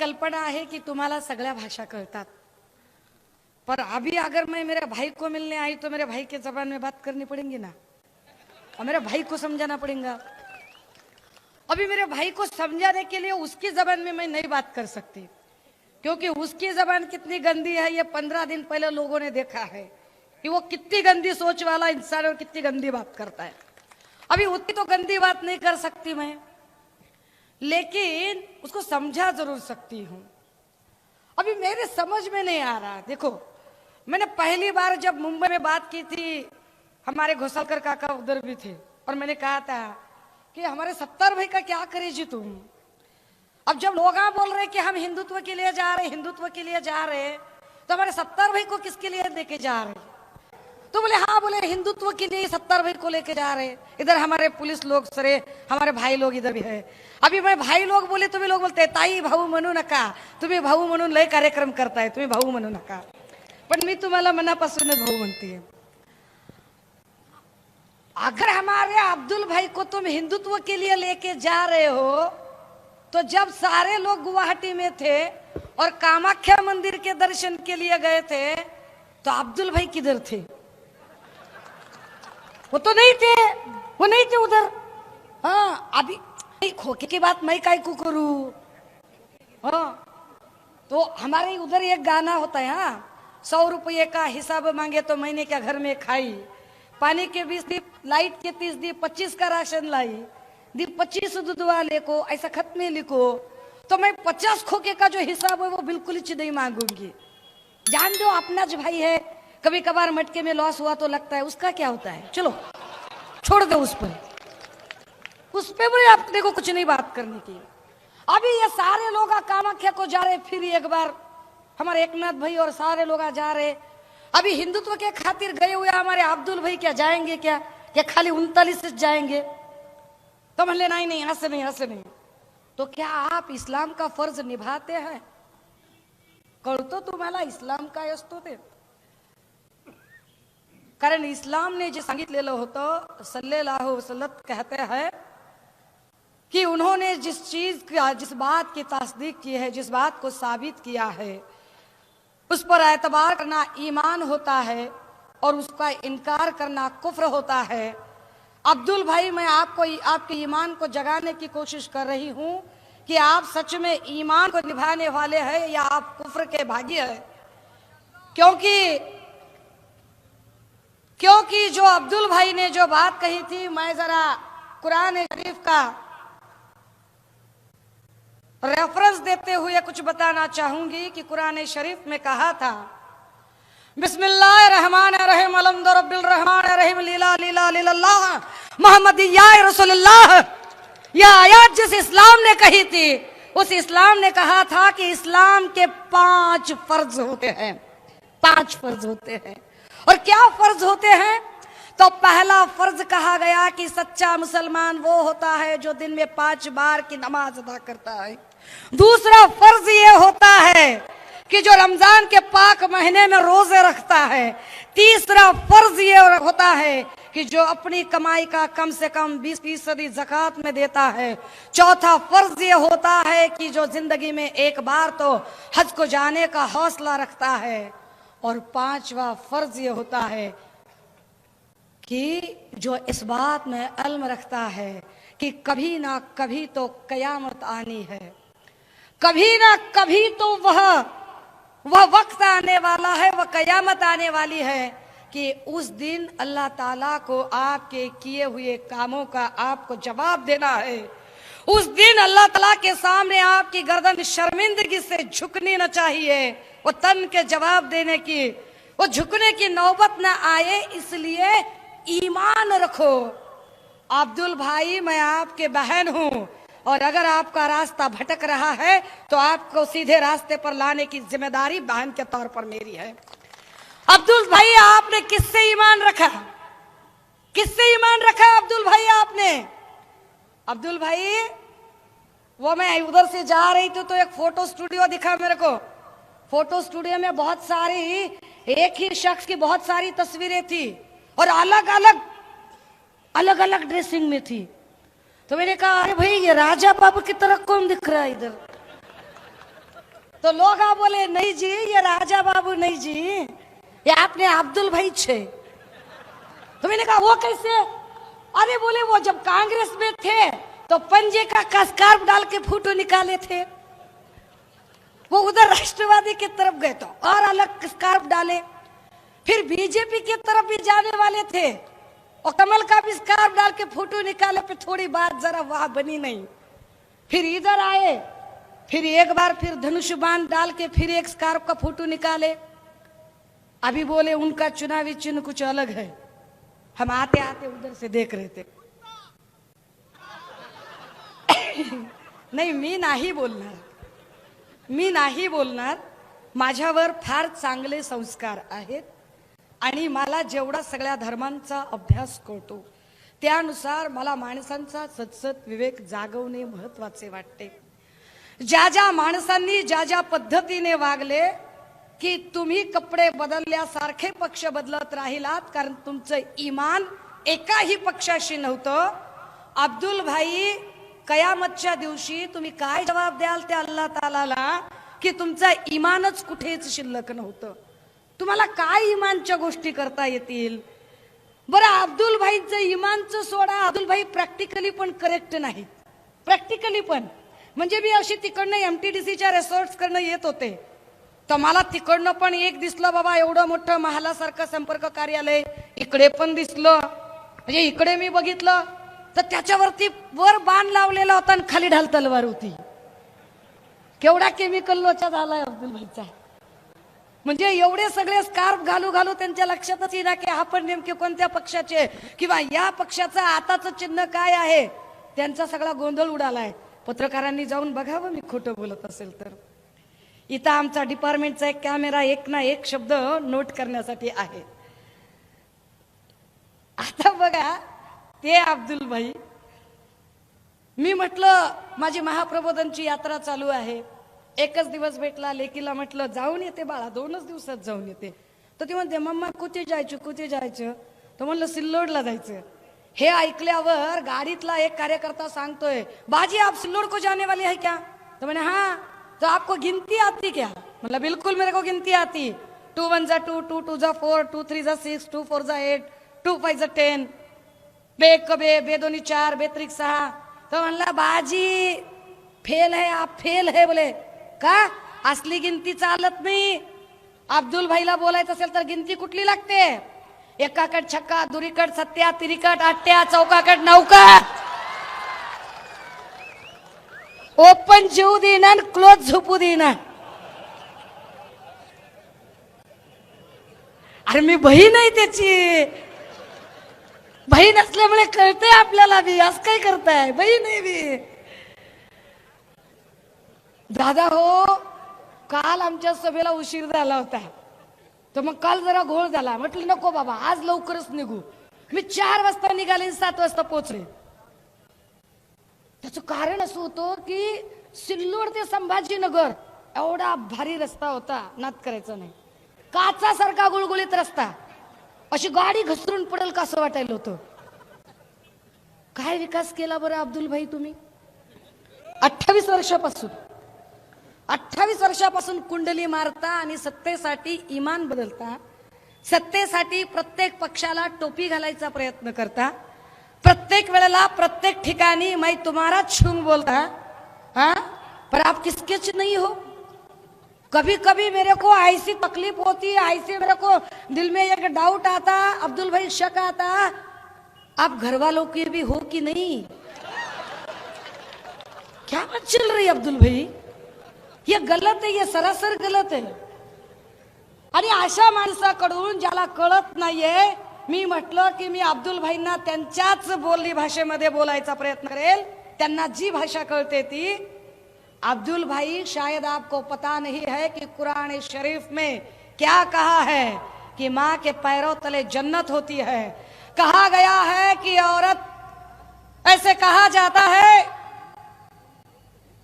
कल्पना है कि तुम्हाला सगळ्या भाषा कळतात, पर अभी अगर मैं मेरे भाई को मिलने आई तो मेरे भाई के जबान में बात करनी पड़ेगी ना, और मेरे भाई को समझाना पड़ेगा। अभी मेरे भाई को समझाने के लिए उसकी जबान में मैं नहीं बात कर सकती, क्योंकि उसकी जबान कितनी गंदी है ये 15 दिन पहले लोगों ने देखा है कि वो कितनी गंदी सोच वाला इंसान है और कितनी गंदी बात करता है। अभी उतनी तो गंदी बात नहीं कर सकती मैं, लेकिन उसको समझा जरूर सकती हूं। अभी मेरे समझ में नहीं आ रहा। देखो, मैंने पहली बार जब मुंबई में बात की थी, हमारे घोसालकर काका उधर भी थे, और मैंने कहा था कि हमारे 70 भाई का क्या करे जी तुम। अब जब लोग बोल रहे कि हम हिंदुत्व के लिए जा रहे, हिंदुत्व के लिए जा रहे, तो हमारे 70 भाई को किसके लिए लेके जा रहे? तो बोले हाँ, बोले हिंदुत्व के लिए 70 भाई को लेके जा रहे। इधर हमारे पुलिस लोग सरे, हमारे भाई लोग इधर भी है। अभी मैं भाई लोग बोले, तुम्हें लोग बोलते ताई भाऊ म्हणू नका, तुम्ही भाऊ म्हणून लय कार्यक्रम करताय, तुम्ही भाऊ म्हणू नका, पण मी तुम्हाला मनापासूनच भाऊ म्हणते। अगर हमारे अब्दुल भाई को तुम हिंदुत्व के लिए लेके जा रहे हो, तो जब सारे लोग गुवाहाटी में थे और कामाख्या मंदिर के दर्शन के लिए गए थे, तो अब्दुल भाई किधर थे? वो तो नहीं थे, वो नहीं थे उधर। हाँ, अभी खोके की बात मैं काय को करूं? हाँ, तो हमारे उधर एक गाना होता है, हाँ, 100 रुपये का हिसाब मांगे तो महीने क्या घर में खाई, पानी के 20 दी, लाइट के 30 दी, 25 का राशन लाई, दी 25 दूध वाले को, ऐसा खत में लिखो। तो मैं 50 खोके का जो हिसाब है वो बिल्कुल ही नहीं मांगूंगी। जान दो, अपना जो भाई है, कभी कभार मटके में लॉस हुआ तो लगता है, उसका क्या होता है, चलो छोड़ दो उस पे भी अपने को कुछ नहीं बात करने की। अभी ये सारे लोग कामाख्या को जा रहे, फिर एक बार हमारे एकनाथ भाई और सारे लोग जा रहे। अभी हिंदुत्व के खातिर गए हुए हमारे अब्दुल भाई क्या जाएंगे क्या खाली 39 से जाएंगे? तो म्हणले नहीं नहीं, ऐसे नहीं, ऐसे नहीं। तो क्या आप इस्लाम का फर्ज निभाते हैं? कळतो तुम्हाला इस्लाम काय असतो ते? कारण इस्लाम ने जे सांगितलेलं होतं, सल्लल्लाहु अलैहि वसल्लम कहते हैं कि उन्होंने जिस बात की तस्दीक की है, जिस बात को साबित किया है, उस पर एतबार करना ईमान होता है और उसका इनकार करना कुफ्र होता है। अब्दुल भाई, मैं आपको आपके ईमान को जगाने की कोशिश कर रही हूं कि आप सच में ईमान को निभाने वाले हैं या आप कुफ्र के भागी हैं। क्योंकि जो अब्दुल भाई ने जो बात कही थी, मैं जरा कुरान शरीफ का रेफरेंस देते हुए कुछ बताना चाहूंगी कि कुरान शरीफ में कहा था, बिस्मिल्लाहिर्रहमानिर्रहीम अलहम्दुलिल्लाहि रब्बिल रहमानिर रहीम लीला लीला लिल्लाह मुहम्मदिया रसूलुल्लाह। यह आयत जिस इस्लाम ने कही थी, उस इस्लाम ने कहा था कि इस्लाम के 5 फर्ज होते हैं, 5 फर्ज होते हैं। और क्या फर्ज होते हैं? तो पहला फर्ज कहा गया कि सच्चा मुसलमान वो होता है जो दिन में 5 बार की नमाज अदा करता है। दूसरा फर्ज ये होता है कि जो रमजान के पाक महीने में रोजे रखता है। तीसरा फर्ज ये होता है कि जो अपनी कमाई का कम से कम 20% ज़कात में देता है। चौथा फर्ज ये होता है कि जो जिंदगी में एक बार तो हज को जाने का हौसला रखता है। और 5वां फर्ज ये होता है कि जो इस बात में इल्म रखता है कि कभी ना कभी तो कयामत आनी है, कभी ना कभी तो वह वक्त आने वाला है, वह कयामत आने वाली है कि उस दिन अल्लाह ताला को आपके किए हुए कामों का आपको जवाब देना है। उस दिन अल्लाह ताला के सामने आपकी गर्दन शर्मिंदगी से झुकनी न चाहिए, वो तन के जवाब देने की, वो झुकने की नौबत न आए, इसलिए ईमान रखो। अब्दुल भाई, मैं आपके बहन हूं, और अगर आपका रास्ता भटक रहा है तो आपको सीधे रास्ते पर लाने की जिम्मेदारी बहन के तौर पर मेरी है। अब्दुल भाई, आपने किससे ईमान रखा? किससे ईमान रखा अब्दुल भाई आपने? अब्दुल भाई, वो मैं उधर से जा रही थी तो एक फोटो स्टूडियो दिखा मेरे को। फोटो स्टूडियो में बहुत सारी, एक ही शख्स की बहुत सारी तस्वीरें थी और अलग अलग ड्रेसिंग में थी। तो मैंने कहा, अरे भाई, ये राजा बाबू की तरह कौन दिख रहा है इधर? तो लोग बोले नहीं जी ये राजा बाबू नहीं जी, ये आपने अब्दुल भाई छे। तो मैंने कहा वो कैसे? अरे बोले वो जब कांग्रेस में थे तो पंजे का स्कार्फ डाल के फोटो निकाले थे, वो उधर राष्ट्रवादी की तरफ गए तो और अलग स्कार्फ डाले, फिर बीजेपी की तरफ भी जाने वाले थे और कमल का भी स्कार्फ डाल के फोटो निकाले, पे थोड़ी बात जरा वहां बनी नहीं, फिर इधर आए, फिर एक बार फिर धनुष बाण डाल के फिर एक स्कार्फ का फोटो निकाले। अभी बोले उनका चुनावी चिन्ह कुछ अलग है, हम आते आते उधर से देख रहे थे। नाही मी नाही बोलणार, मी नाही बोलणार, माझ्यावर फार चांगले संस्कार आहेत आणि मला जेवढा सगळ्या धर्मांचा अभ्यास कळतो त्यानुसार मला माणसांचा सतसत विवेक जागवणे महत्त्वाचे वाटते। ज्या ज्या माणसांनी ज्या ज्या पद्धतीने वागले की तुम्ही कपडे बदलल्यासारखे पक्ष बदलत राहिलात, कारण तुमचं ईमान एकाही पक्षाशी नव्हतं। अब्दुल भाई कयामतच्या दिवशी तुम्ही काय जवाब द्याल त्या अल्लाह तालाला की तुमचा ईमानच कुठेच शिल्लक नव्हतं, तुम्हाला काय ईमानच्या गोष्टी करता येतील? बरं अब्दुल भाईचं ईमानचं सोडा, अब्दुल भाई प्रॅक्टिकली पण करेक्ट नाहीत, प्रॅक्टिकली पण म्हणजे मी अशी तिकडनं एमटीडीसीच्या रिसॉर्ट्स कडनं येत होते तर मला तिकडनं पण एक दिसलं बाबा एवढं मोठं महालासारखं संपर्क कार्यालय, इकडे पण दिसलं, म्हणजे इकडे मी बघितलं तर त्याच्यावरती वर बाण लावलेला होता आणि खाली ढाल तलवार होती। केवढा केमिकल लोचा झालाय अब्दुल भाईचा, म्हणजे एवढे सगळे स्कार्फ घालू घालू त्यांच्या लक्षातच येईना की आपण नेमके कोणत्या पक्षाचे किंवा या पक्षाचं आताचं चिन्ह काय आहे, त्यांचा सगळा गोंधळ उडालाय। पत्रकारांनी जाऊन बघावं मी खोटं बोलत असेल तर। इथं आमचा डिपार्टमेंटचा एक कॅमेरा एक ना एक शब्द नोट करण्यासाठी आहे। आता बघा ते अब्दुल भाई, मी म्हटलं माझी महाप्रबोधनची यात्रा चालू आहे, एकच दिवस भेटला, लेकीला म्हटलं जाऊन येते बाळा, 2च दिवसात जाऊन येते। तर ती म्हणते मम्मा कुठे जायचं कुठे जायचं? तर म्हणलं सिल्लोडला जायचं। हे ऐकल्यावर गाडीतला एक कार्यकर्ता सांगतोय बाजी आप सिल्लोड को जाने वाले हैं क्या? तो मैंने हाँ, तो आपको गिनती आती क्या? मतलब बिल्कुल मेरे को गिनती आती, 2 1 जा 2, 2 2 जा 4, 2 3 जा 6, 2 4 जा 8, 2 5 जा 10, बे कबे बे दोनी 4 बे त्रिक 6। तो म्हणला बाजी फेल है, आप फेल है। बोले का? असली गिनती चालत नाही। अब्दुल भाईला बोलायचं असेल तर गिनती कुठली लागते? एकाकड छक्का, दुरीकड सत्या, तिरीकड आट्या, चौकाकड नौका, ओपन जेऊ देना क्लोज झोपू देना। अरे मी बहीण आहे त्याची, बहीण असल्यामुळे कळते आपल्याला बी, असं काय करताय, बहीण आहे बी। दादा हो काल आमच्या सभेला उशीर झाला होता, तर मग काल जरा घोळ झाला, म्हटलं नको बाबा आज लवकरच निघू। मी 4 वाजता निघाले, 7 वाजता पोहोचले। त्याचं कारण असं होतं की सिल्लोड ते संभाजीनगर एवढा भारी रस्ता होता, नाद करायचा नाही, काचासारखा गुळगुळीत रस्ता, अशी गाडी घसरून पडेल का असं वाटायला होतं। काय विकास केला बरं अब्दुल भाई तुम्ही? 28 वर्षापासून 28 वर्षापासून कुंडली मारता आणि सत्तेसाठी इमान बदलता, सत्तेसाठी प्रत्येक पक्षाला टोपी घालायचा प्रयत्न करता, प्रत्येक वेळेला प्रत्येक ठिकाणी मैं तुम्हारा छूंग बोलता, हाँ पर आप किसके नहीं हो। कभी कभी मेरे को ऐसी तकलीफ होती है, ऐसे मेरे को दिल में एक डाउट आता, अब्दुल भाई शक आता, आप घर वालों के भी हो कि नहीं? क्या बात चल रही अब्दुल भाई, ये गलत है, ये सरासर गलत है। आणि अशा माणसाकडून ज्याला कळत नाहीये, मी म्हटलं की मी अब्दुल भाईंना त्यांच्याच बोली भाषेमध्ये बोलायचा प्रयत्न करेल, त्यांना जी भाषा कळते ती। अब्दुल भाई शायद आपको पता नहीं है कि कुरान शरीफ में क्या कहा है कि माँ के पैरों तले जन्नत होती है। कहा गया है कि औरत, ऐसे कहा जाता है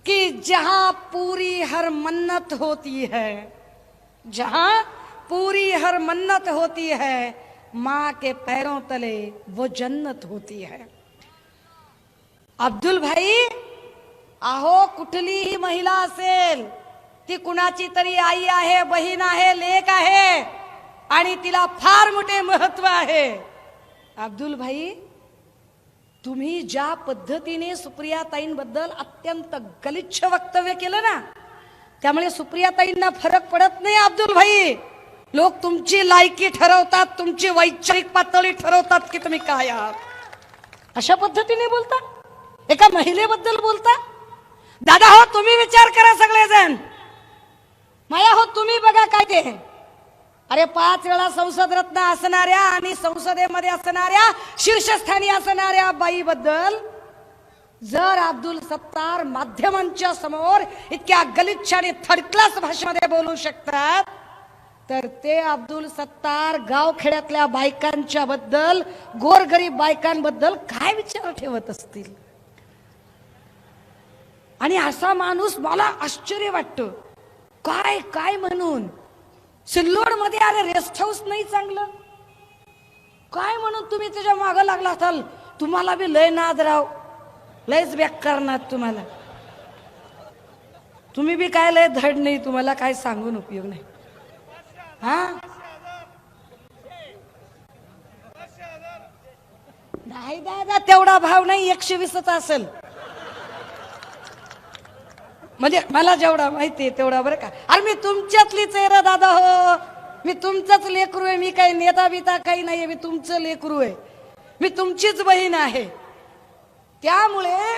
कि जहां पूरी हर मन्नत होती है, जहां पूरी हर मन्नत होती है, माँ के पैरों तले वो जन्नत होती है। अब्दुल भाई अहो कुठलीही महिला असेल ती कुणाची तरी आई आहे, बहीण आहे, लेक आहे आणि तिला फार मोठे महत्व आहे. अब्दुल भाई, तुम्ही ज्या पद्धतीने सुप्रियाताईंबद्दल अत्यंत गलिच्छ वक्तव्य केलं ना, त्यामुळे सुप्रियाताईंना फरक पडत नाही. अब्दुल भाई, लोक तुमची लायकी ठरवतात, तुमची वैचारिक पातळी ठरवतात की तुम्ही काय आहात. अशा पद्धतीने बोलता, एका महिलेबद्दल बोलता. दादा हो, तुम्ही विचार करा सगळेजण. माया हो, तुम्ही बघा काय ते. अरे 5 वेळा संसद रत्न असणाऱ्या आणि संसदेमध्ये असणाऱ्या शीर्षस्थानी असणाऱ्या बाईबद्दल जर अब्दुल सत्तार माध्यमांच्या समोर इतक्या गलिच्छ आणि थर्ड क्लास भाषेमध्ये बोलू शकतात, तर ते अब्दुल सत्तार गावखेड्यातल्या बायकांच्या बद्दल, गोरगरीब बायकांबद्दल काय विचार ठेवत असतील. आणि असा माणूस मला आश्चर्य वाटतं. काय काय म्हणून सिल्लोड मध्ये अरे रेस्ट हाऊस नाही चांगलं, काय म्हणून तुम्ही त्याच्या मागं लागला असाल. तुम्हाला बी लय नाद राव, लयच बॅक करणार तुम्हाला. तुम्ही बी काय लय धड नाही, तुम्हाला काय सांगून उपयोग नाही. हा नाही दादा, तेवढा भाव नाही, 120च असेल. म्हणजे मला जेवढा माहिती आहे तेवढा, बरं का. अरे मी तुमच्यातलीच आहे रे दादा हो, मी तुमचंच लेकरू आहे. मी काही नेता बिता काही नाहीये, मी तुमचं लेकरू आहे, मी तुमचीच बहीण आहे. त्यामुळे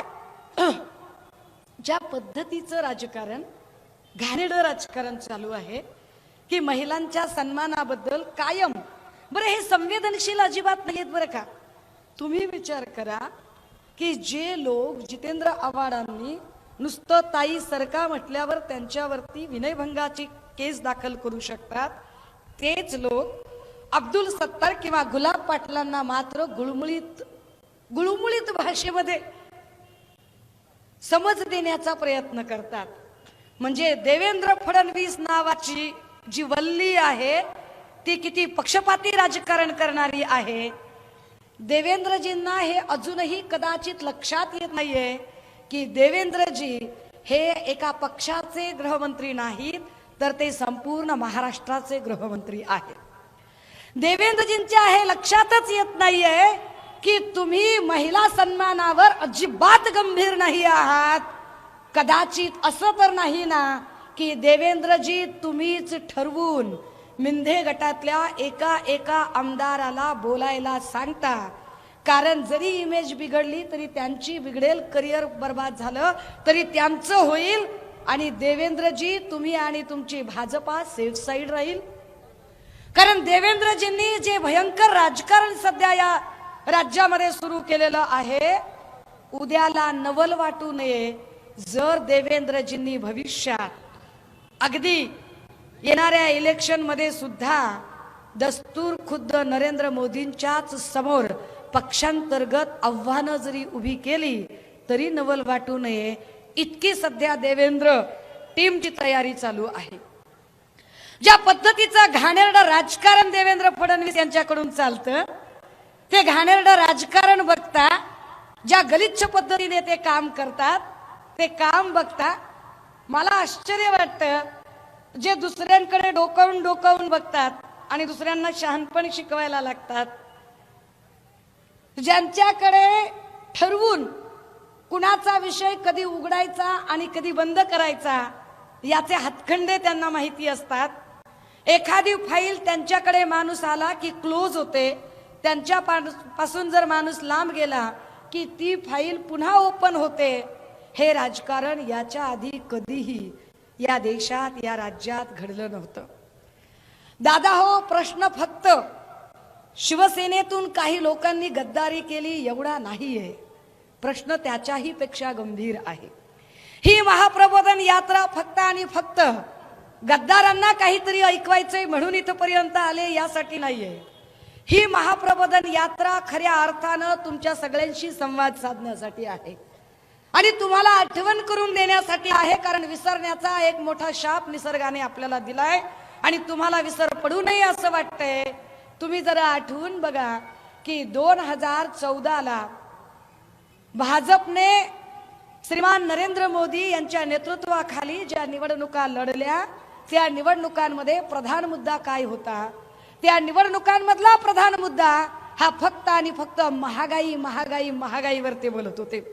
ज्या पद्धतीचं राजकारण, घाणेरडं राजकारण चालू आहे की महिलांच्या सन्मानाबद्दल कायम, बरं हे संवेदनशील अजिबात नाहीत बरं का. तुम्ही विचार करा की जे लोक जितेंद्र आव्हाडांनी नुसतं ताई सरका म्हटल्यावर त्यांच्यावरती विनयभंगाची केस दाखल करू शकतात, तेच लोक अब्दुल सत्तार किंवा गुलाब पाटलांना मात्र गुळमुळीत भाषेमध्ये समज देण्याचा प्रयत्न करतात. म्हणजे देवेंद्र फडणवीस नावाची जी वल्ली आहे ती किती पक्षपाती राजकारण करणारी आहे. देवेंद्रजींना हे अजूनही कदाचित लक्षात येत नाहीये की देवेंद्रजी हे एका पक्षाचे गृहमंत्री नाहीत, तर ते संपूर्ण महाराष्ट्राचे गृहमंत्री आहेत. देवेंद्रजींच्या हे लक्षातच येत नाहीये की तुम्ही महिला सन्मानावर अजिबात गंभीर नाही आहात. कदाचित असं तर नाही ना की देवेंद्रजी तुम्हीच ठरवून मिंधे गटातल्या एका आमदाराला बोलायला सांगता, कारण जरी इमेज बिघडली तरी त्यांची बिघडेल, करिअर बर्बाद झालं तरी त्यांचं होईल, आणि देवेंद्रजी तुम्ही आणि तुमची भाजपा सेफ साईड राहील. कारण देवेंद्रजींनी जे भयंकर राजकारण सध्या या राज्यामध्ये सुरू केलेलं आहे, उद्याला नवल वाटू नये जर देवेंद्रजींनी भविष्यात अगदी येणाऱ्या इलेक्शन मध्ये सुद्धा दस्तूर खुद्द नरेंद्र मोदींच्याच समोर पक्षांतर्गत आव्हानं जरी उभी केली तरी नवल वाटू नये, इतकी सध्या देवेंद्र टीमची तयारी चालू आहे. ज्या पद्धतीचं घाणेरडं राजकारण देवेंद्र फडणवीस यांच्याकडून चालतं, ते घाणेरडं राजकारण बघता, ज्या गलिच्छ पद्धतीने ते काम करतात, ते काम बघता मला आश्चर्य वाटतं. जे दुसऱ्यांकडे डोकावून बघतात आणि दुसऱ्यांना शहाणपण शिकवायला लागतात, ज्यांच्याकडे ठरवून कुणाचा विषय कधी उघडायचा आणि कधी बंद करायचा याचे हातखंडे त्यांना माहिती असतात. एखादी फाईल त्यांच्याकडे माणूस आला की क्लोज होते, त्यांच्या पासून जर माणूस लांब गेला की ती फाईल पुन्हा ओपन होते. हे राजकारण याच्या आधी कधीही या देशात, या राज्यात घडलं नव्हतं. दादा हो, प्रश्न फक्त शिवसेनेतून काही लोकांनी गद्दारी केली एवढा नाहीये, प्रश्न त्याच्याही पेक्षा गंभीर आहे. ही महाप्रबोधन यात्रा फक्त आणि फक्त गद्दारांना काहीतरी ऐकवायचंय म्हणून इथपर्यंत आले यासाठी नाहीये. ही महाप्रबोधन यात्रा खऱ्या अर्थानं तुमच्या सगळ्यांशी संवाद साधण्यासाठी आहे आणि तुम्हाला आठवण करून देण्यासाठी आहे. कारण विसरण्याचा एक मोठा शाप निसर्गाने आपल्याला दिलाय आणि तुम्हाला विसर पडू नये असं वाटतंय. तुम्ही जरा आठवून बघा की 2014ला भाजपने श्रीमान नरेंद्र मोदी यांच्या नेतृत्वाखाली ज्या निवडणुका लढल्या त्या निवडणुकांमध्ये प्रधान मुद्दा काय होता? त्या निवडणुकांमधला प्रधान मुद्दा हा फक्त आणि फक्त महागाई महागाई महागाईवर ते बोलत होते.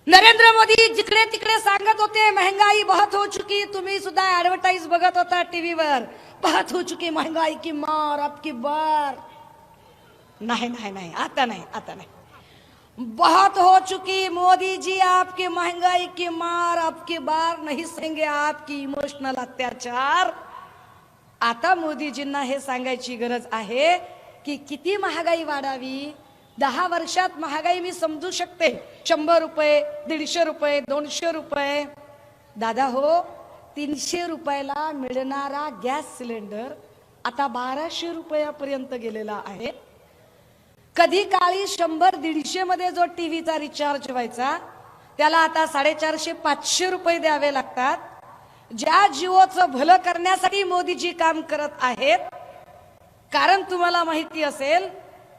नरेंद्र मोदी जिकडे तिकडे सांगत होते महंगाई बहुत हो चुकी. तुम्ही सुद्धा ऍडव्हर्टाईज बघत होता टीव्हीवर, बहुत हो चुकी महंगाई की मार अब की बार. नहीं नहीं नहीं, आता नहीं, आता नहीं. बहुत हो चुकी मोदी जी आपकी महंगाई की मार, अब की बार नहीं सहेंगे आपकी इमोशनल अत्याचार. आता मोदीजींना हे सांगायची गरज आहे की किती महागाई वाढावी. 10 वर्षात महागाई मी समजू शकते, 100 रुपये, 150 रुपये, 200 रुपये. दादा हो, 300 रुपयाला मिळणारा गॅस सिलेंडर आता 1200 रुपयापर्यंत गेलेला आहे. कधी काळी 100-150 मध्ये जो टीव्हीचा रिचार्ज व्हायचा त्याला आता 450-500 रुपये द्यावे लागतात. ज्या जिओचं भलं करण्यासाठी मोदीजी काम करत आहेत. कारण तुम्हाला माहिती असेल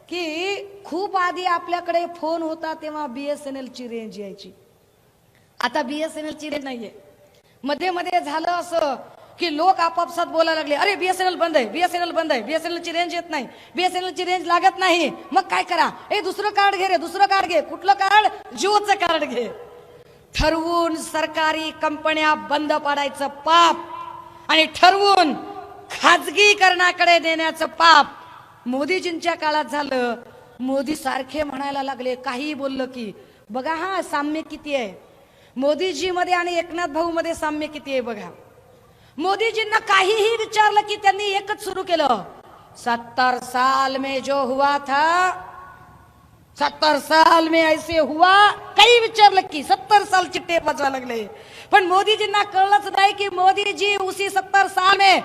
की खूप आधी आपल्याकडे फोन होता तेव्हा BSNL ची रेंज यायची. आता BSNL ची रेंज नाहीये. मध्ये मध्ये झालं असं की लोक आपापसात बोलायला लागले, अरे BSNL बंद आहे, BSNL बंद आहे, BSNL ची रेंज येत नाही, BSNL ची रेंज लागत नाही. मग काय करा, ए दुसरं कार्ड घे रे, दुसरं कार्ड घे. कुठलं कार्ड? जिओचं कार्ड घे. ठरवून सरकारी कंपन्या बंद पाडायचं पाप आणि ठरवून खाजगीकरणाकडे देण्याचं पाप मोदीजींच्या काळात झालं. मोदी सारखे म्हणायला लागले, काही बोललं की बघा हा साम्य किती आहे. मोदीजी मध्ये आणि एकनाथ भाऊ मध्ये साम्य किती आहे बघा. मोदीजींना काहीही विचारलं की त्यांनी एकच सुरू केलं, 70 साल में जो हुआ था, 70 साल में ऐसे हुआ. काही विचारलं की 70 सालची टेप वाजवायला लागले. पण मोदीजींना कळलंच नाही की मोदीजी उसी 70 साल में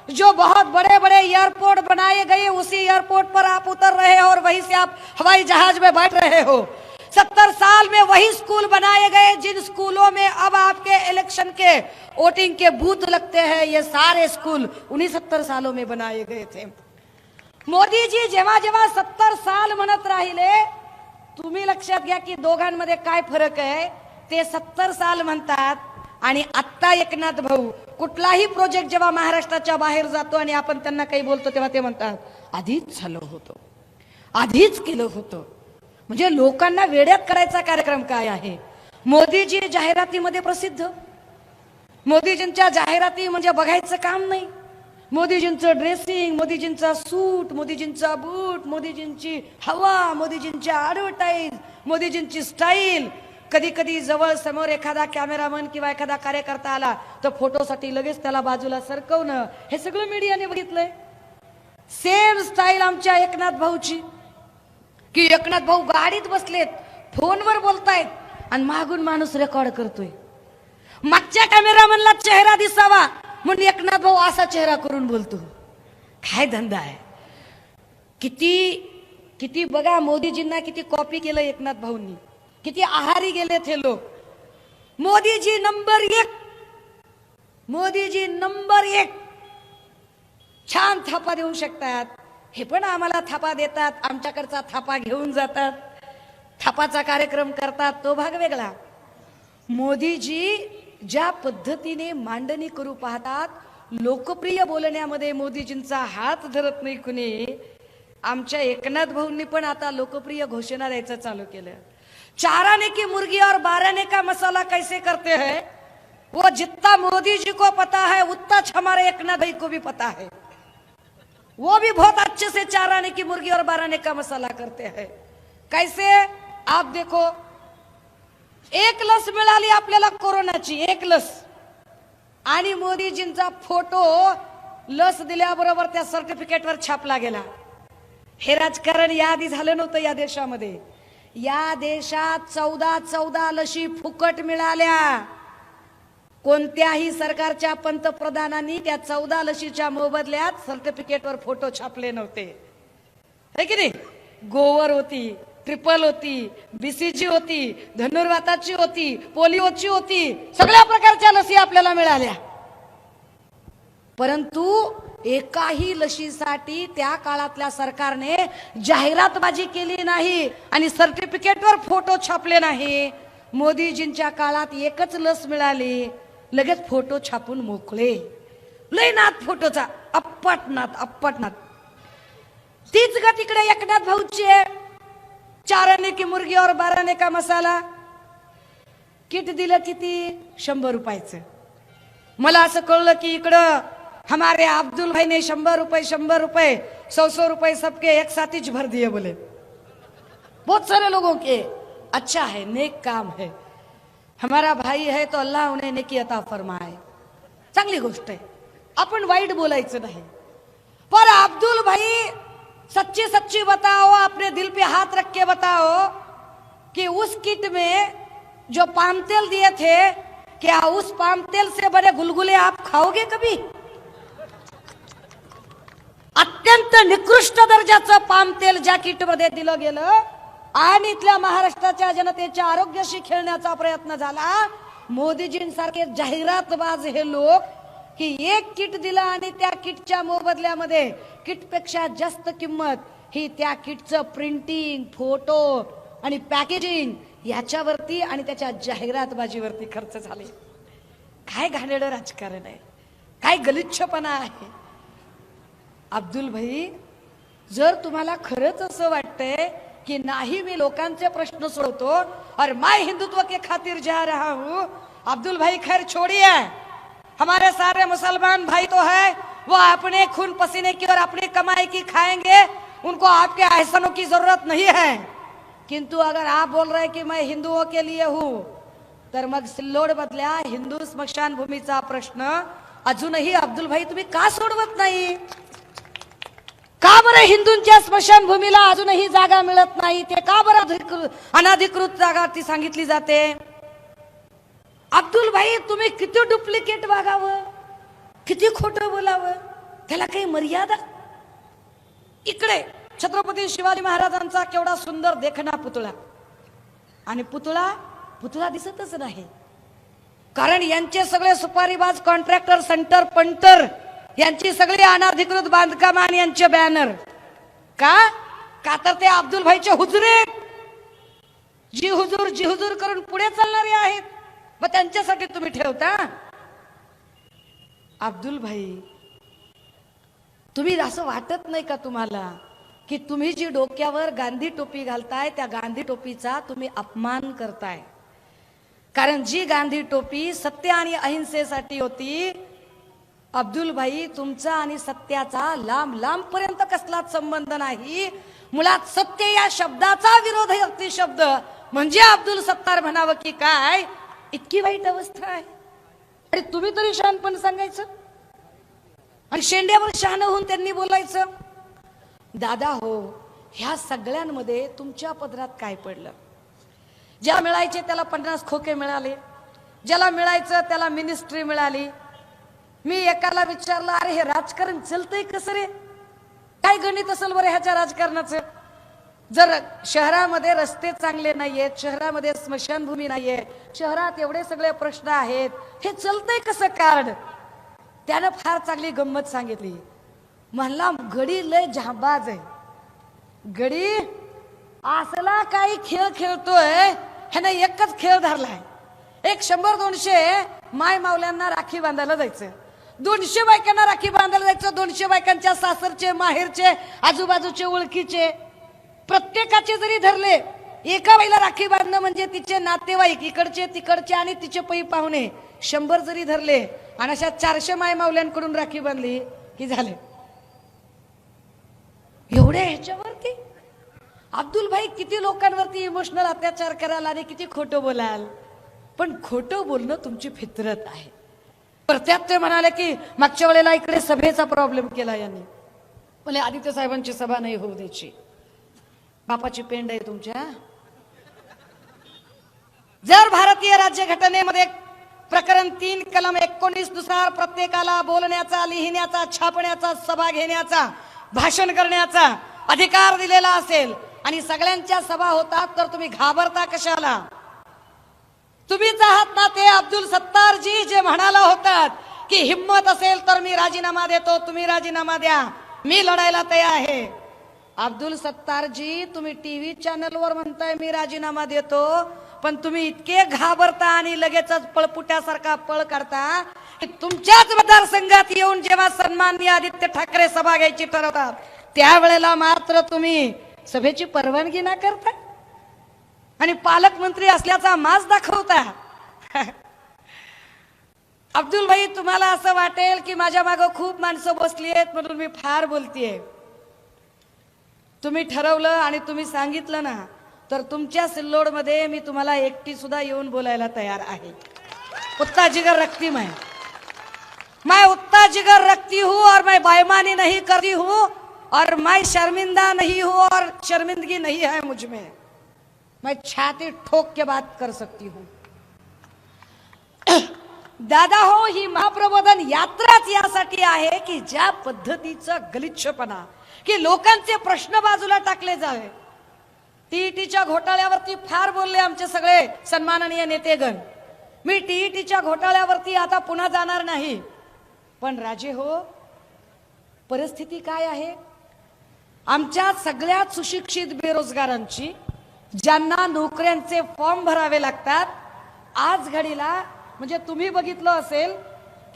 जो बहुत बड़े बड़े एयरपोर्ट बनाए गए उसी एयरपोर्ट पर आप उतर रहे हो और वहीं से आप हवाई जहाज में बैठ रहे हो. 70 साल में वही स्कूल बनाए गए जिन स्कूलों में अब आपके इलेक्शन के वोटिंग के बूथ लगते हैं. ये सारे स्कूल उन्हीं 70 सालों में बनाए गए थे. मोदी जी जेव्हा जेव्हा 70 साल म्हणत राहिले, तुम्ही लक्षात घ्या की दोघांमध्ये काय फरक आहे. ते 70 साल म्हणतात आणि आत्ता एकनाथ भाऊ कुठलाही प्रोजेक्ट जेव्हा महाराष्ट्राच्या बाहेर जातो आणि आपण त्यांना काही बोलतो तेव्हा ते म्हणतात आधीच झालं होतं, आधीच केलं होतं. म्हणजे लोकांना वेड्यात करायचा कार्यक्रम काय आहे. मोदीजी जाहिरातीमध्ये प्रसिद्ध. मोदीजींच्या जाहिराती म्हणजे बघायचं काम नाही. मोदीजींचं ड्रेसिंग, मोदीजींचा सूट, मोदीजींचा बूट, मोदीजींची हवा, मोदीजींच्या ऍडव्हर्टाईज, मोदीजींची स्टाईल. कधी कधी जवळ समोर एखादा कॅमेरामन किंवा एखादा कार्यकर्ता आला तर फोटोसाठी लगेच त्याला बाजूला सरकवणं, हे सगळं मीडियाने बघितलंय. सेम स्टाईल आमच्या एकनाथ भाऊची की एकनाथ भाऊ गाडीत बसलेत, फोनवर बोलतायत आणि मागून माणूस रेकॉर्ड करतोय. मागच्या कॅमेरामनला चेहरा दिसावा म्हणून एकनाथ भाऊ असा चेहरा करून बोलतो. काय धंदा आहे. किती किती बघा मोदीजींना किती कॉपी केलं एकनाथ भाऊंनी, किती आहारी गेलेत हे लोक. Modiji number 1, Modiji number 1. छान थापा देऊ शकतात. हे पण आम्हाला थापा देतात, आमच्याकडचा थापा घेऊन जातात, थापाचा कार्यक्रम करतात, तो भाग वेगळा. मोदीजी ज्या पद्धतीने मांडणी करू पाहतात, लोकप्रिय बोलण्यामध्ये मोदीजींचा हात धरत नाही कुणी. आमच्या एकनाथ भाऊंनी पण आता लोकप्रिय घोषणा द्यायचं चालू केलं. 4 आने की मुर्गी और 12 आने का मसाला कैसे करते हैं वो जितना मोदी जी को पता है उतना हमारे एकनाथ भाई को भी पता है. वो भी बहुत अच्छे से 4 आने की मुर्गी और 12 आने का मसाला करते हैं. कैसे आप देखो, एक लस मिळाली आपल्याला कोरोनाची, एक लस, आणि मोदीजींचा फोटो लस दिल्याबरोबर त्या सर्टिफिकेटवर छापला गेला. हे राजकारण याआधी झालं नव्हतं या देशामध्ये. या देशात 14 लशी फुकट मिळाल्या. कोणत्याही सरकारच्या पंतप्रधानांनी त्या 14 लशीच्या मोबदल्यात सर्टिफिकेटवर फोटो छापले नव्हते. है की नाही. गोवर होती, ट्रिपल होती, BCG होती, धनुर्वाताची होती, पोलिओची होती, सगळ्या प्रकारच्या लसी आपल्याला मिळाल्या. परंतु एकाही लशीसाठी त्या काळातल्या सरकारने जाहिरातबाजी केली नाही आणि सर्टिफिकेटवर फोटो छापले नाही. मोदीजींच्या काळात एकच लस मिळाली, लगेच फोटो छापून मोकळे. लय नाथ फोटोचा, अप्पटनाथ. तीच का तिकडे एकनाथ भाऊची आहे, 4 आने की मुर्गी और 12 आने का मसाला. किट दिलं किती? 100 रुपयाचं. मला असं कळलं की इकडं हमारे अब्दुल भाई ने 100 रुपये 100 रुपये सबके एक साथ ही भर दिए. बोले बहुत सारे लोगों के. अच्छा है, नेक काम है. हमारा भाई है तो अल्लाह उन्हें नेकी अता फरमाए. चांगली गोष्ट आहे, आपण वाईट बोलायचं नाही. पर अब्दुल भाई सच्ची सच्ची बताओ, अपने दिल पे हाथ रख के बताओ कि उस किट में जो पाम तेल दिए थे, क्या उस पाम तेल से बने गुलगुले आप खाओगे कभी? अत्यंत निकृष्ट दर्जाचं पाम तेल ज्या किट मध्ये दिलं गेलं आणि इथल्या महाराष्ट्राच्या जनतेच्या आरोग्याशी खेळण्याचा प्रयत्न झाला. मोदीजींसारखे जाहिरातबाज हे लोक की एक किट दिला आणि त्या किटच्या मोबदल्यामध्ये किटपेक्षा जास्त किंमत ही त्या किटचं प्रिंटिंग, फोटो आणि पॅकेजिंग याच्यावरती आणि त्याच्या जाहिरातबाजीवरती खर्च झाले. काय घाणेरडं राजकारण आहे, काय गलिच्छपणा आहे. अब्दुल भाई, जर तुम्हाला खरंच असं वाटतंय कि नाही मी लोकांचे प्रश्न सोडवतो और मैं हिंदुत्व के खातिर जा रहा हूं, अब्दुल भाई खैर छोड़िए. हमारे सारे मुसलमान भाई तो है, वो अपने खून पसीने की और अपनी कमाई की खाएंगे, उनको आपके एहसानों की जरूरत नहीं है. किंतु अगर आप बोल रहे कि मैं हिंदुओं के लिए हूं, तर मग सिल्लोड मधल्या हिंदू स्मशान भूमीचा प्रश्न अजूनही अब्दुल भाई तुम्ही का सोडवत नाही? का बरं हिंदूंच्या स्मशानभूमीला अजूनही जागा मिळत नाही? ते का बरं अनाधिकृत जागा ती सांगितली जाते? अब्दुल भाई, तुम्ही किती डुप्लिकेट वागावं, किती खोटं बोलावं, त्याला काही मर्यादा? इकडे छत्रपती शिवाजी महाराजांचा केवढा सुंदर देखणा पुतळा, आणि पुतळा दिसतच नाही. कारण यांचे सगळे सुपारीबाज कॉन्ट्रॅक्टर, सेंटर पंटर यांची सगळी अनाधिकृत बांधकाम आणि यांचे बॅनर. का तर ते अब्दुल भाईचे हुजरे जी हुजूर करून पुढे चालणारे आहेत, मग त्यांच्यासाठी तुम्ही ठेवता. अब्दुल भाई, तुम्ही असं वाटत नाही का तुम्हाला की तुम्ही जी डोक्यावर गांधी टोपी घालताय त्या गांधी टोपीचा तुम्ही अपमान करताय? कारण जी गांधी टोपी सत्य आणि अहिंसेसाठी होती, अब्दुल भाई, तुमचा आणि सत्याचा लांब पर्यंत कसलाच संबंध नाही. मुळात सत्य या शब्दाचा विरोध आहे शब्द म्हणजे अब्दुल सत्तार म्हणावं की काय? इतकी वाईट अवस्था आहे. आणि तुम्ही तरी शहाणपण सांगायचं आणि शेंड्यावर शहाणं होऊन त्यांनी बोलायचं. दादा हो, ह्या सगळ्यांमध्ये तुमच्या पदरात काय पडलं? ज्या मिळायचे त्याला 50 खोके मिळाले, ज्याला मिळायचं त्याला मिनिस्ट्री मिळाली. मी एकाला विचारलं, अरे हे राजकारण चलतंय कसं रे? काय गणित असेल बरं ह्याच्या राजकारणाचं? जर शहरामध्ये रस्ते चांगले नाहीयेत, शहरामध्ये स्मशानभूमी नाहीये, शहरात एवढे सगळे प्रश्न आहेत, हे चलतंय कसं कार्ड? त्यानं फार चांगली गंमत सांगितली. म्हणला, गडी लय झाबाज आहे. गडी असला काही खेळ खेळतोय, ह्यानं एकच खेळ धरलाय. एक 100-200 माय मावल्यांना राखी बांधायला जायचं, 200 बायकांना राखी बांधायला जायचं, 200 बायकांच्या सासरचे, माहेरचे, आजूबाजूचे, ओळखीचे प्रत्येकाचे जरी धरले, एका बाईला राखी बांधणं म्हणजे तिचे नातेवाईक इकडचे तिकडचे आणि तिचे पै पाहुणे 100 जरी धरले आणि अशा 400 माय मावल्यांकडून राखी बांधली की झाले. एवढे ह्याच्यावरती अब्दुल भाई किती लोकांवरती इमोशनल अत्याचार कराल आणि किती खोटं बोलाल. पण खोटं बोलणं तुमची फितरत आहे. पर त्यात ते म्हणाले की मागच्या वेळेला इकडे सभेचा प्रॉब्लेम केला यांनी. बोले आदित्य साहेबांची सभा नाही होऊ द्यायची. बापाची पेंड आहे तुमच्या. जर भारतीय राज्यघटनेमध्ये प्रकरण 3 कलम 19 नुसार प्रत्येकाला बोलण्याचा, लिहिण्याचा, छापण्याचा, सभा घेण्याचा, भाषण करण्याचा अधिकार दिलेला असेल आणि सगळ्यांच्या सभा होतात, तर तुम्ही घाबरता कशाला? तुम्हीच आहात ना ते अब्दुल सत्तारजी जे म्हणाला होतात की हिम्मत असेल तर मी राजीनामा देतो, तुम्ही राजीनामा द्या, मी लढायला तयार आहे. अब्दुल सत्तारजी, तुम्ही टीव्ही चॅनलवर म्हणताय मी राजीनामा देतो, पण तुम्ही इतके घाबरता आणि लगेचच पळपुट्यासारखा पळ करता की तुमच्याच मतदारसंघात येऊन जेव्हा सन्माननीय आदित्य ठाकरे सभा घ्यायची ठरवतात त्यावेळेला मात्र तुम्ही सभेची परवानगी ना करता आणि पालकमंत्री असल्याचा माज दाखवता. अब्दुल भाई, तुम्हाला असं वाटेल की माझ्या मागं खूप माणसं बसली आहेत म्हणून मी फार बोलतीये. तुम्ही ठरवलं आणि तुम्ही सांगितलं ना तर तुमच्या सिल्लोड मध्ये मी तुम्हाला एकटी सुद्धा येऊन बोलायला तयार आहे. उतना जिगर रखती मैं उतना जिगर रखती हूँ और मैं बेईमानी नहीं करती हूँ और मैं शर्मिंदा नहीं हूँ और शर्मिंदगी नहीं है मुझ में. मैं छाती ठोक के बात कर सकती हूँ. दादा हो, ही महाप्रबोधन यात्राच यासाठी आहे की ज्या पद्धतीचा गलिच्छपणा की लोकांचे प्रश्न बाजूला टाकले जावे. टीईटीच्या घोटाळ्यावरती फार बोलले आमचे सगळे सन्माननीय नेतेगण. मी टीईटीच्या घोटाळ्यावरती आता पुन्हा जाणार नाही. पण राजे हो, परिस्थिती काय आहे? आमच्या सगळ्यात सुशिक्षित बेरोजगारांची, ज्यांना नोकऱ्यांचे फॉर्म भरावे लागतात, आज घडीला म्हणजे तुम्ही बघितलं असेल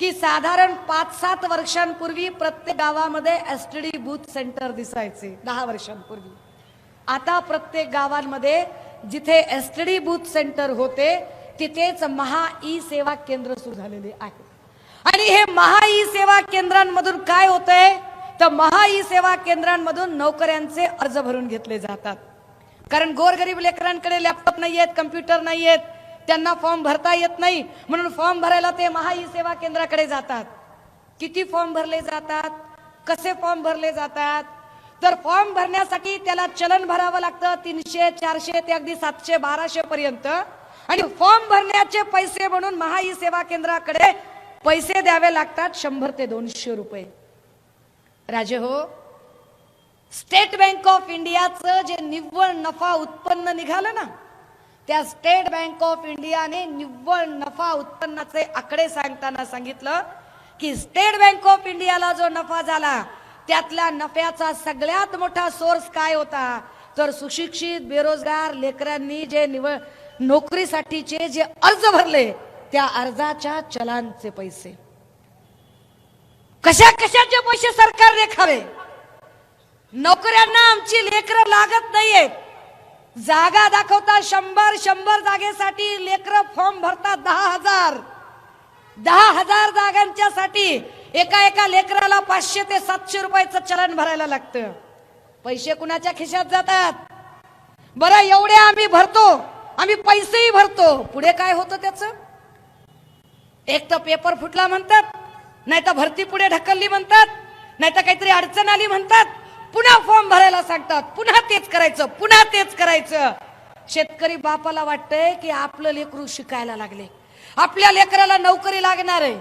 की साधारण 5-7 वर्षांपूर्वी प्रत्येक गावामध्ये एसटीडी बूथ सेंटर दिसायचे. 10 वर्षांपूर्वी आता प्रत्येक गावांमध्ये जिथे एसटीडी बूथ सेंटर होते तिथेच महा ई सेवा केंद्र सुरू झालेले आहे. आणि हे महा ई सेवा केंद्रांमधून काय होतंय तर महा ई सेवा केंद्रांमधून नोकऱ्यांचे अर्ज भरून घेतले जातात. कारण गोरगरीब लेकरांकडे लॅपटॉप नाही आहेत, कम्प्युटर नाही आहेत, त्यांना फॉर्म भरता येत नाही म्हणून फॉर्म भरायला ते महा ई सेवा केंद्राकडे जातात. किती फॉर्म भरले जातात, कसे फॉर्म भरले जातात तर फॉर्म भरण्यासाठी त्याला चलन भरावं लागतं 300, 400 ते अगदी 700, 1200 पर्यंत. आणि फॉर्म भरण्याचे पैसे म्हणून महा ई सेवा केंद्राकडे पैसे द्यावे लागतात 100 ते 200 रुपये. राजे हो, स्टेट बँक ऑफ इंडियाचं जे निव्वळ नफा उत्पन्न निघालं ना, त्या स्टेट बँक ऑफ इंडियाने निव्वळ नफा उत्पन्नाचे आकडे सांगताना सांगितलं की स्टेट बँक ऑफ इंडियाला जो नफा झाला त्यातल्या नफ्याचा सगळ्यात मोठा सोर्स काय होता तर सुशिक्षित बेरोजगार लेकरांनी जे नोकरीसाठीचे जे अर्ज भरले त्या अर्जाच्या चलांचे पैसे. कशा कशाचे पैसे सरकारने खावे? नोकऱ्यांना आमची लेकरं लागत नाहीयेत. जागा दाखवता 100 जागेसाठी लेकरं फॉर्म भरतात 10,000 जागांच्या साठी एका लेकराला 500 ते 700 रुपयाचं चलन भरायला लागतं. पैसे कुणाच्या खिशात जातात? बरं, एवढे आम्ही भरतो, आम्ही पैसेही भरतो, पुढे काय होतं त्याचं? एक तर पेपर फुटला म्हणतात, नाही तर भरती पुढे ढकलली म्हणतात, नाही तर काहीतरी अडचण आली म्हणतात, पुन्हा फॉर्म भरायला सांगतात, पुन्हा तेच करायचं, पुन्हा तेच करायचं. शेतकरी बापाला वाटतंय की आपलं लेकरू शिकायला लागले, आपल्या लेकराला नोकरी लागणार आहे.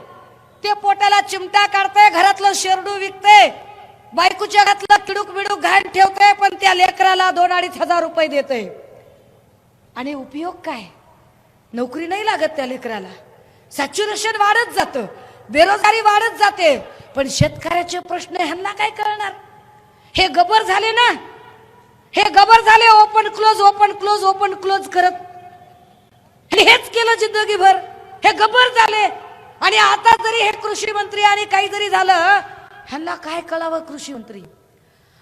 ते पोटाला चिमटा काढतंय, घरातलं शेरडू विकतंय, बायकोच्या घरातलं किडूक बिडूक घाण ठेवतंय, पण त्या लेकराला 2-2.5 हजार रुपये देतंय. आणि उपयोग काय? नोकरी नाही लागत त्या लेकराला. सॅच्युरेशन वाढत जातं, बेरोजगारी वाढत जाते. पण शेतकऱ्याचे प्रश्न ह्यांना काय कळणार? हे गबर झाले ना, हे गबर झाले open close open close open close करत. हेच केलं जिंदगीभर, हे गबर झाले. आणि आता जरी हे कृषी मंत्री आणि काही जरी झालं, ह्यांना काय कळावं कृषी मंत्री?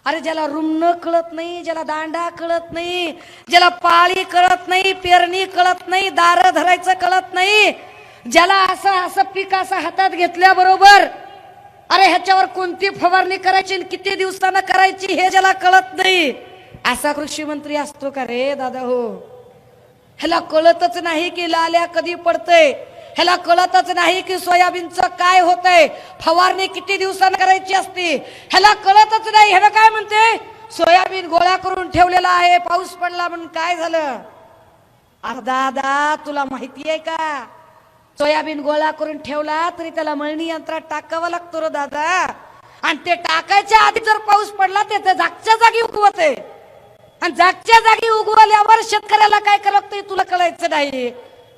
अरे ज्याला रुमणं कळत नाही, ज्याला दांडा कळत नाही, ज्याला पाळी कळत नाही, पेरणी कळत नाही, दार धरायचं कळत नाही, ज्याला असं पीक असं हातात घेतल्याबरोबर अरे ह्याच्यावर कोणती फवारणी करायची आणि किती दिवसानं करायची हे ज्याला कळत नाही, असा कृषी मंत्री असतो का रे दादा? हो, ह्याला कळतच नाही की लाल्या कधी पडतंय, ह्याला कळतच नाही की सोयाबीनचं काय होतंय, फवारणी किती दिवसानं करायची असते, ह्याला कळतच नाही. ह्याला काय म्हणते, सोयाबीन गोळा करून ठेवलेला आहे, पाऊस पडला म्हणून काय झालं? अरे दादा, तुला माहिती आहे का, सोयाबीन गोळा करून ठेवला तरी त्याला मळणी यंत्रात टाकावं लागतो रे दादा. आणि ते टाकायच्या आधी जर पाऊस पडला ते जागच्या जागी उगवत आहे. आणि जागच्या जागी उगवल्यावर शेतकऱ्याला काय करावं लागतंय तुला कळायचं नाही.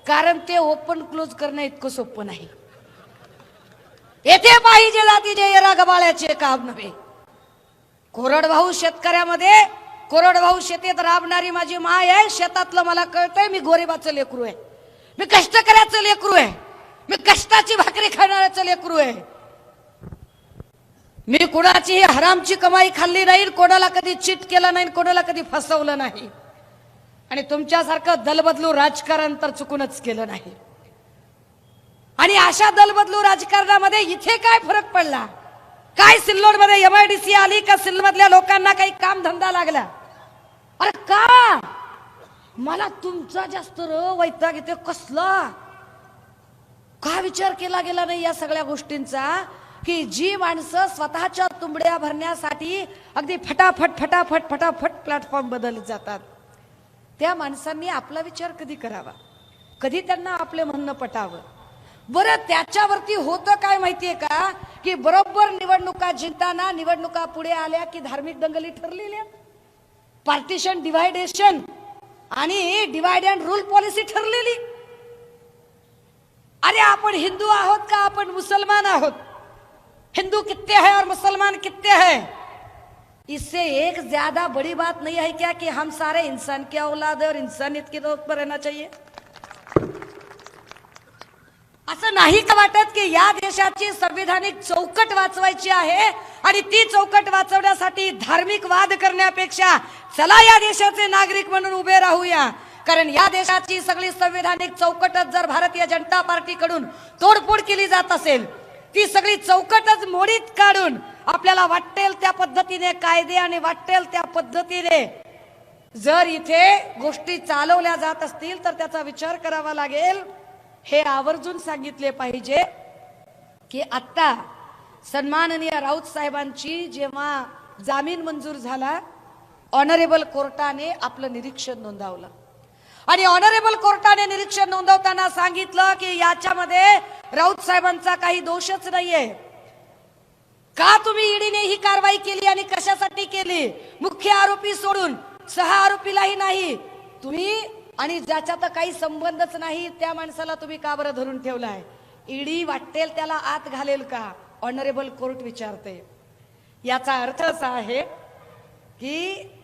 कारण ते ओपन क्लोज करणं इतकं सोपं नाही. येथे पाहिजे जातीचे येरा गबाळ्याचे काम नव्हे. कोरडवाहू शेतकऱ्यामध्ये कोरडवाहू शेतीत राबणारी माझी माय आहे. शेतातलं मला कळतंय. मी गोरिबाचं लेकरू आहे. मी कष्टकऱ्याचं लेकरू आहे. मी कष्टाची भाकरी खाणाऱ्याचं लेकरू आहे. मी कोणाची हरामची कमाई खाल्ली नाही, कोणाला कधी चीट केलं नाही, कोणाला कधी फसवलं नाही. आणि तुमच्यासारखं दलबदलू राजकारण तर चुकूनच केलं नाही. आणि अशा दलबदलू राजकारणामध्ये इथे काय फरक पडला? काय सिल्लोडमध्ये MIDC आली का सिल्लोडमधल्या लोकांना काही काम धंदा लागला? अरे का? मला तुमचा जास्त वैताग येते. कसला का विचार केला गेला नाही या सगळ्या गोष्टींचा? की जी माणसं स्वतःच्या तुंबड्या भरण्यासाठी अगदी फटाफट फटाफट फटाफट प्लॅटफॉर्म बदलत जातात, त्या माणसांनी आपला विचार कधी करावा? कधी त्यांना आपले म्हणणं पटावं? बरं, त्याच्यावरती होतं काय माहितीये का? की बरोबर निवडणुका जिंकताना, निवडणुका पुढे आल्या की धार्मिक दंगली ठरलेल्या, पार्टिशन डिवायडेशन आणि डिवाइड अँड रूल पॉलिसी ठरलेली. अरे आपण हिंदू आहोत का आपण मुसलमान आहोत? हिंदू कितने हैं और मुसलमान कितने हैं? इससे एक ज्यादा बड़ी बात नहीं है क्या कि हम सारे इंसान की औलाद है और इंसानियत के तौर पर रहना चाहिए? असं नाही का वाटत की या देशाची संविधानिक चौकट वाचवायची आहे आणि ती चौकट वाचवण्यासाठी धार्मिक वाद करण्यापेक्षा चला या देशाचे नागरिक म्हणून उभे राहूया. कारण या देशाची सगळी संविधानिक चौकटच जर भारतीय जनता पार्टीकडून तोडफोड केली जात असेल, ती सगळी चौकटच मोडीत काढून आपल्याला वाटेल त्या पद्धतीने कायदे आणि वाटेल त्या पद्धतीने जर इथे गोष्टी चालवल्या जात असतील तर त्याचा विचार करावा लागेल. हे आवर्जून सांगितले पाहिजे की आता सन्माननीय राऊत साहेबांची जेव्हा जामीन मंजूर झाला, ऑनरेबल कोर्टाने आपलं निरीक्षण नोंदवलं आणि ऑनरेबल कोर्टाने निरीक्षण नोंदवताना सांगितलं की याच्यामध्ये राऊत साहेबांचा काही दोषच नाहीये. का तुम्ही ईडीने ही कारवाई केली आणि कशासाठी केली? मुख्य आरोपी सोडून 6 आरोपीलाही नाही तुम्ही, आणि ज्याच्यात काही संबंधच नाही त्या माणसाला तुम्ही का बरं धरून ठेवलाय? ईडी वाटेल त्याला आत घालेल का? ऑनरेबल कोर्ट विचारते. याचा अर्थ असा आहे की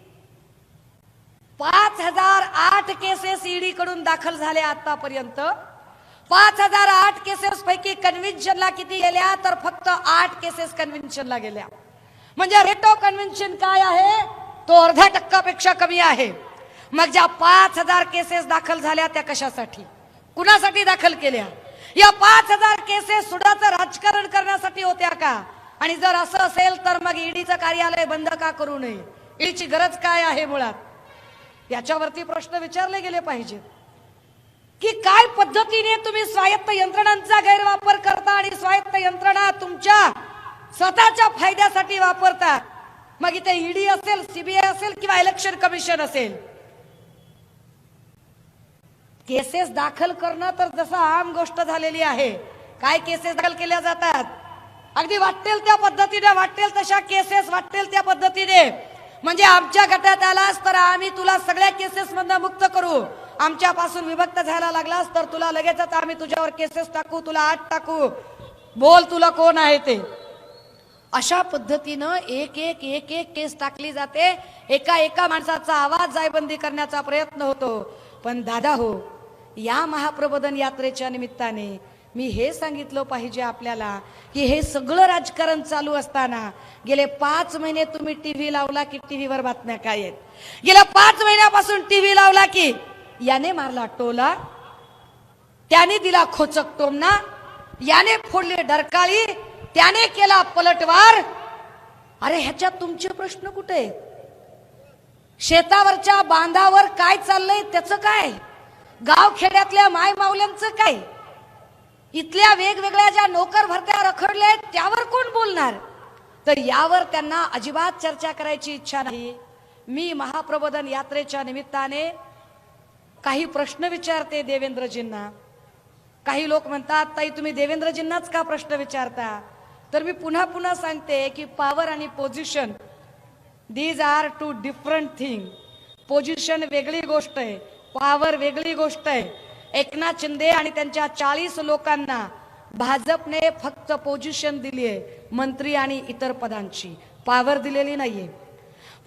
5008 केसेस ईडी कडून दाखल झाले आतापर्यंत. 5008 केसेस पैकी कन्व्हिन्शनला किती गेल्या? तर फक्त 8 केसेस कन्व्हिन्शनला गेल्या. म्हणजे रेट ऑफ कन्व्हिन्शन काय आहे? तो 0.5% कमी आहे. मग ज्या 5000 केसेस दाखल झाल्या त्या कशासाठी, कुणासाठी दाखल केल्या? या 5000 केसेस सुडाचं राजकारण करण्यासाठी होत्या का? आणि जर असं असेल तर मग ईडीचं कार्यालय बंद का करू नये? ईडीची गरज काय आहे मुळात? याच्यावरती प्रश्न विचारले गेले पाहिजेत की काय पद्धतीने तुम्ही स्वायत्त यंत्रणांचा गैरवापर करता आणि स्वायत्त यंत्रणा तुमच्या स्वतःच्या फायद्यासाठी वापरतात. मग इथे ईडी असेल, सीबीआय असेल किंवा इलेक्शन कमिशन असेल, केसेस दाखल करणं तर जसं आम गोष्ट झालेली आहे. काय केसेस दाखल केल्या जातात? अगदी वाटेल त्या पद्धतीने, वाटेल तशा केसेस वाटेल त्या पद्धतीने. म्हणजे आमच्या गटात आलास तर आम्ही तुला सगळ्या केसेस मधून मुक्त करू, आमच्यापासून विभक्त झाला लागलास तर तुला लगेचच आम्ही तुझ्यावर केसेस टाकू, तुला आत टाकू, बोल तुला कोण आहे ते. अशा पद्धतीनं एक एक एक एक केस टाकली जाते. एका एका माणसाचा आवाज जायबंदी करण्याचा प्रयत्न होतो. पण दादा हो, या महाप्रबोधन यात्रेच्या निमित्ताने मी हे सांगितलं पाहिजे आपल्याला की हे सगळं राजकारण चालू असताना गेले 5 महिने तुम्ही टीव्ही लावला की टीव्हीवर बातम्या काय आहेत? गेल्या 5 महिन्यापासून टीव्ही लावला की याने मारला टोला, त्याने दिला खोचक टोमना, याने फोडले डरकाळी, त्याने केला पलटवार. अरे ह्याच्यात तुमचे प्रश्न कुठे? शेतावरच्या बांधावर काय चाललंय त्याचं काय? गाव खेड्यातल्या माय माऊल्यांचं काय? इथल्या वेगवेगळ्या ज्या नोकर भरत्या रखडल्या त्यावर कोण बोलणार? तर यावर त्यांना अजिबात चर्चा करायची इच्छा नाही. मी महाप्रबोधन यात्रेच्या निमित्ताने काही प्रश्न विचारते देवेंद्रजींना. काही लोक म्हणतात ताई तुम्ही देवेंद्रजींनाच का प्रश्न विचारता? तर मी पुन्हा पुन्हा सांगते की पॉवर आणि position, these are 2 different thing. Position वेगळी गोष्ट आहे, पॉवर वेगळी गोष्ट आहे. एकनाथ शिंदे आणि त्यांच्या 40 लोकांना भाजपने फक्त पोझिशन दिली आहे, मंत्री आणि इतर पदांची. पॉवर दिलेली नाहीये.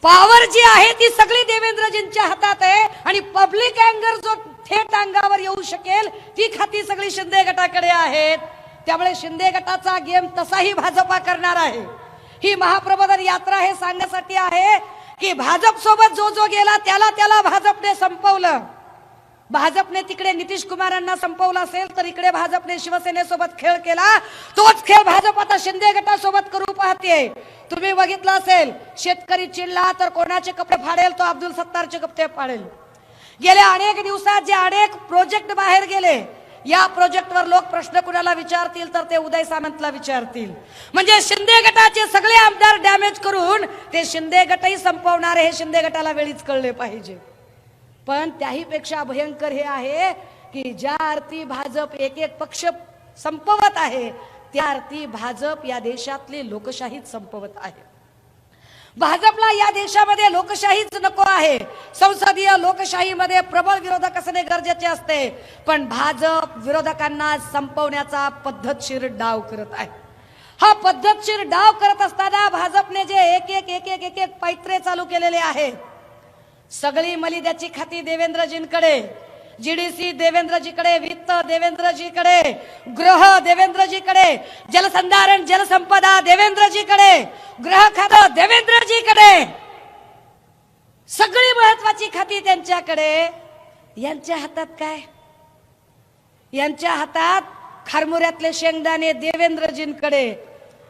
पॉवर जी आहे ती सगळी देवेंद्रजींच्या हातात आहे आणि पब्लिक अँगर जो थेट अंगावर येऊ शकेल ती खाती सगळी शिंदे गटाकडे आहेत. त्यामुळे शिंदे गटाचा गेम तसाही भाजपा करणार आहे. ही महाप्रबोधन यात्रा हे सांगण्यासाठी आहे की भाजप सोबत जो जो गेला त्याला त्याला भाजपने संपवलं. भाजपने तिकडे नितीश कुमारांना संपवलं असेल तर इकडे भाजपने शिवसेनेसोबत खेळ केला. तोच खेळ भाजप आता शिंदे गटासोबत करू पाहते. तुम्ही बघितलं असेल, शेतकरी चिडला तर कोणाचे कपडे फाडेल, तो अब्दुल सत्तारचे कपडे फाडेल. गेल्या अनेक दिवसात जे अनेक प्रोजेक्ट बाहेर गेले, या प्रोजेक्टवर लोक प्रश्न कुणाला विचारतील तर ते उदय सामंतला विचारतील. म्हणजे शिंदे गटाचे सगळे आमदार डॅमेज करून ते शिंदे गटही संपवणारे हे शिंदे गटाला वेळीच कळले पाहिजे. पण त्याही पेक्षा भयंकर हे आहे की ज्या अर्थी भाजप एक एक पक्ष संपवत आहे त्या अर्थी भाजप या देशातली लोकशाहीच संपवत आहे. भाजपला या देशामध्ये लोकशाहीच नको आहे. संसदीय लोकशाहीमध्ये प्रबळ विरोधक असणे गरजेचे असते. पण भाजप विरोधकांना संपवण्याचा पद्धतशीर डाव करत आहे. हा पद्धतशीर डाव करत असताना भाजपने जे एक एक एक एक एक एक पैत्रे चालू केलेले आहेत, सगळी मलिद्याची खाती देवेंद्रजींकडे, जीडीसी देवेंद्रजीकडे, वित्त देवेंद्रजीकडे, गृह देवेंद्रजीकडे, जलसंधारण जलसंपदा देवेंद्रजीकडे, गृह खातं देवेंद्रजीकडे, सगळी महत्वाची खाती त्यांच्याकडे. यांच्या हातात काय? यांच्या हातात खारमुऱ्यातले शेंगदाणे देवेंद्रजींकडे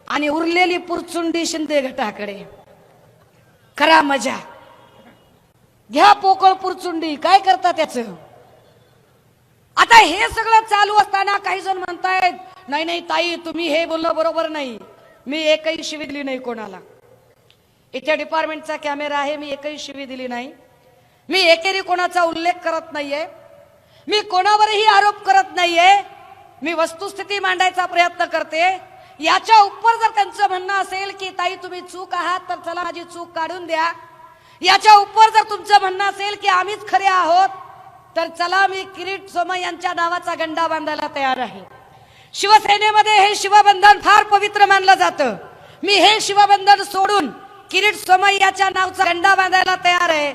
आणि उरलेली पुरचुंडी शिंदे गटाकडे. करा मजा, घ्या पोकळ पुरचुंडी. काय करता त्याचं? आता हे सगळं चालू असताना काही जण म्हणतायत नाही नाही ताई तुम्ही हे बोलणं बरोबर नाही. मी एकही शिवी दिली नाही कोणाला. इथे डिपार्टमेंटचा कॅमेरा आहे, मी एकही शिवी दिली नाही. मी एकेरी कोणाचा उल्लेख करत नाहीये. मी कोणावरही आरोप करत नाहीये. मी वस्तुस्थिती मांडायचा प्रयत्न करते. याच्या उपर जर त्यांचं म्हणणं असेल की ताई तुम्ही चूक आहात तर चला माझी चूक काढून द्या, याच्या उपर जर तुमचं म्हणणं असेल की आम्हीच खरे आहोत तर चला मी किरीट सोमय्या यांच्या नावाचा गंडा बांधायला तयार आहे. शिवसेनेमध्ये हे शिवबंधन फार पवित्र मानलं जातं. मी हे शिवबंधन सोडून किरीट सोमय्याच्या नावाचा गंडा बांधायला तयार आहे.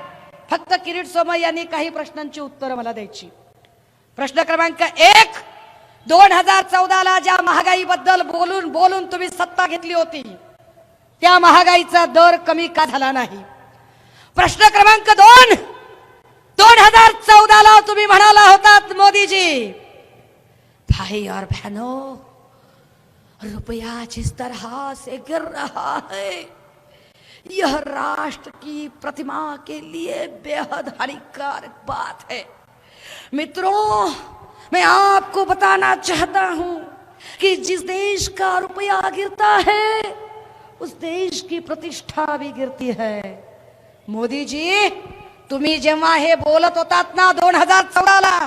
फक्त किरीट सोमय्या यांनी काही प्रश्नांची उत्तरं मला द्यायची. प्रश्न क्रमांक 1, 2014ला ज्या महागाईबद्दल बोलून बोलून तुम्ही सत्ता घेतली होती त्या महागाईचा दर कमी का झाला नाही? प्रश्न क्रमांक 2, 2014ला तुम्ही म्हणाला होतात मोदीजी, भाई और बहनों रुपया जिस तरह से गिर रहा है यह राष्ट्र की प्रतिमा के लिए बेहद हानिकारक बात है. मित्रों, मैं आपको बताना चाहता हूं कि जिस देश का रुपया गिरता है उस देश की प्रतिष्ठा भी गिरती है. मोदीजी, तुम्ही जेव्हा हे बोलत होतात ना 2014ला,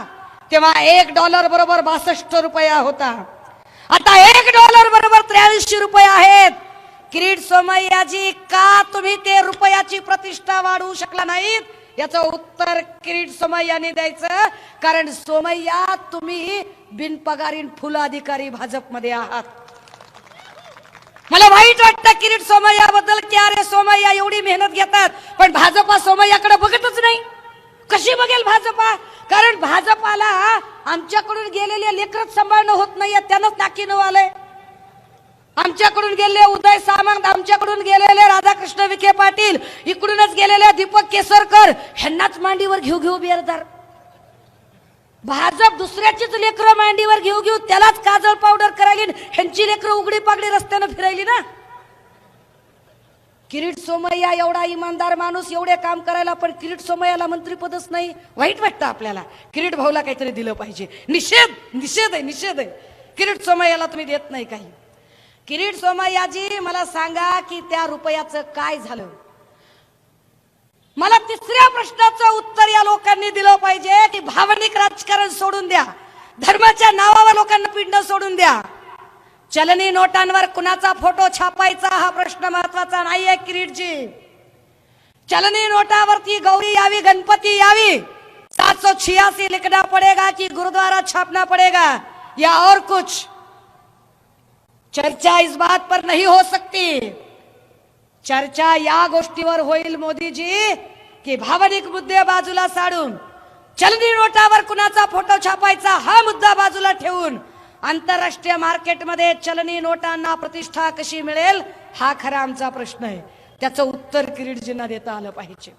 तेव्हा $1 बरोबर 62 रुपया होता. आता $1 बरोबर 83 रुपये आहेत. किरीट सोमय्याजी, का तुम्ही ते रुपयाची प्रतिष्ठा वाढवू शकला नाहीत? याचं उत्तर किरीट सोमय्याने द्यायचं. कारण सोमय्या तुम्ही बिनपगारीन फुल अधिकारी भाजपमध्ये आहात. मला वाईट वाटतं किरीट सोमय्याबद्दल की अरे सोमय्या एवढी मेहनत घेतात पण भाजपा सोमय्याकडे बघतच नाही. कशी बघेल भाजपा? कारण भाजपाला आमच्याकडून गेलेले लेकरच सांभाळणं होत नाहीये, त्यानंच नाकीनं आलंय. आमच्याकडून गेलेले उदय सामंत, आमच्याकडून गेलेले राधाकृष्ण विखे पाटील, इकडूनच गेलेले दीपक केसरकर, ह्यांनाच मांडीवर घेऊ घेऊ बेरदार. भाजप दुसऱ्याचीच लेकरं मांडीवर घेऊ घेऊ त्यालाच काजळ पावडर करायली, ह्यांची लेकरं उघडी पागडी रस्त्यानं फिरायली ना. किरीट सोमय्या एवढा इमानदार माणूस, एवढे काम करायला, पण किरीट सोमय्याला मंत्रीपदच नाही. वाईट वाटतं आपल्याला. किरीट भाऊला काहीतरी दिलं पाहिजे. निषेध निषेध आहे, निषेध आहे. किरीट सोमय्याला तुम्ही देत नाही काही. किरीट सोमय्याजी, मला सांगा की त्या रुपयाचं काय झालं? मला तिसऱ्या प्रश्नाचं उत्तर या लोकांनी दिलं पाहिजे की भावनिक राजकारण सोडून द्या, धर्माच्या नावावर लोकांना पिडणं सोडून द्या. चलनी नोटांवर कुणाचा फोटो छापायचा हा प्रश्न महत्वाचा नाहीये किरीटजी. चलनी नोटावरती गौरी यावी, गणपती यावी, 786 लिखना पड़ेगा कि गुरुद्वारा छापना पड़ेगा या और कुछ? चर्चा इस बात पर नहीं हो सकती. चर्चा या गोष्टीवर होईल मोदीजी की भावनिक मुद्दे बाजूला साडून चलनी नोटावर कुणाचा फोटो छापायचा हा मुद्दा बाजूला ठेवून आंतरराष्ट्रीय मार्केटमध्ये चलनी नोटांना प्रतिष्ठा कशी मिळेल हा खरा आमचा प्रश्न आहे. त्याचं उत्तर किरीटजींना देता आलं पाहिजे.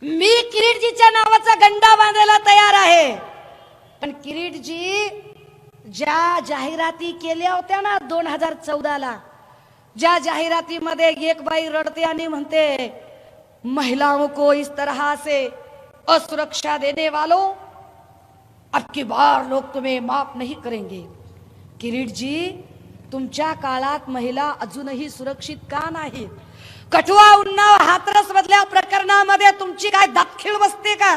मी किरीटजीच्या नावाचा गंडा बांधायला तयार आहे, पण किरीटजी ज्या जाहिराती केल्या होत्या ना 2014ला, ज्या जाहिरातीमध्ये एक बाई रडते आणि म्हणते महिलाओं को इस तरह से असुरक्षा देने वालों अब की बार लोग तुम्हें माफ नहीं करेंगे. किरीटजी, तुमच्या काळात महिला अजूनही सुरक्षित का नाहीत? कठुआ उन्नाव हाथरस मधल्या प्रकरणामध्ये तुमची काय दातखीळ बसते का?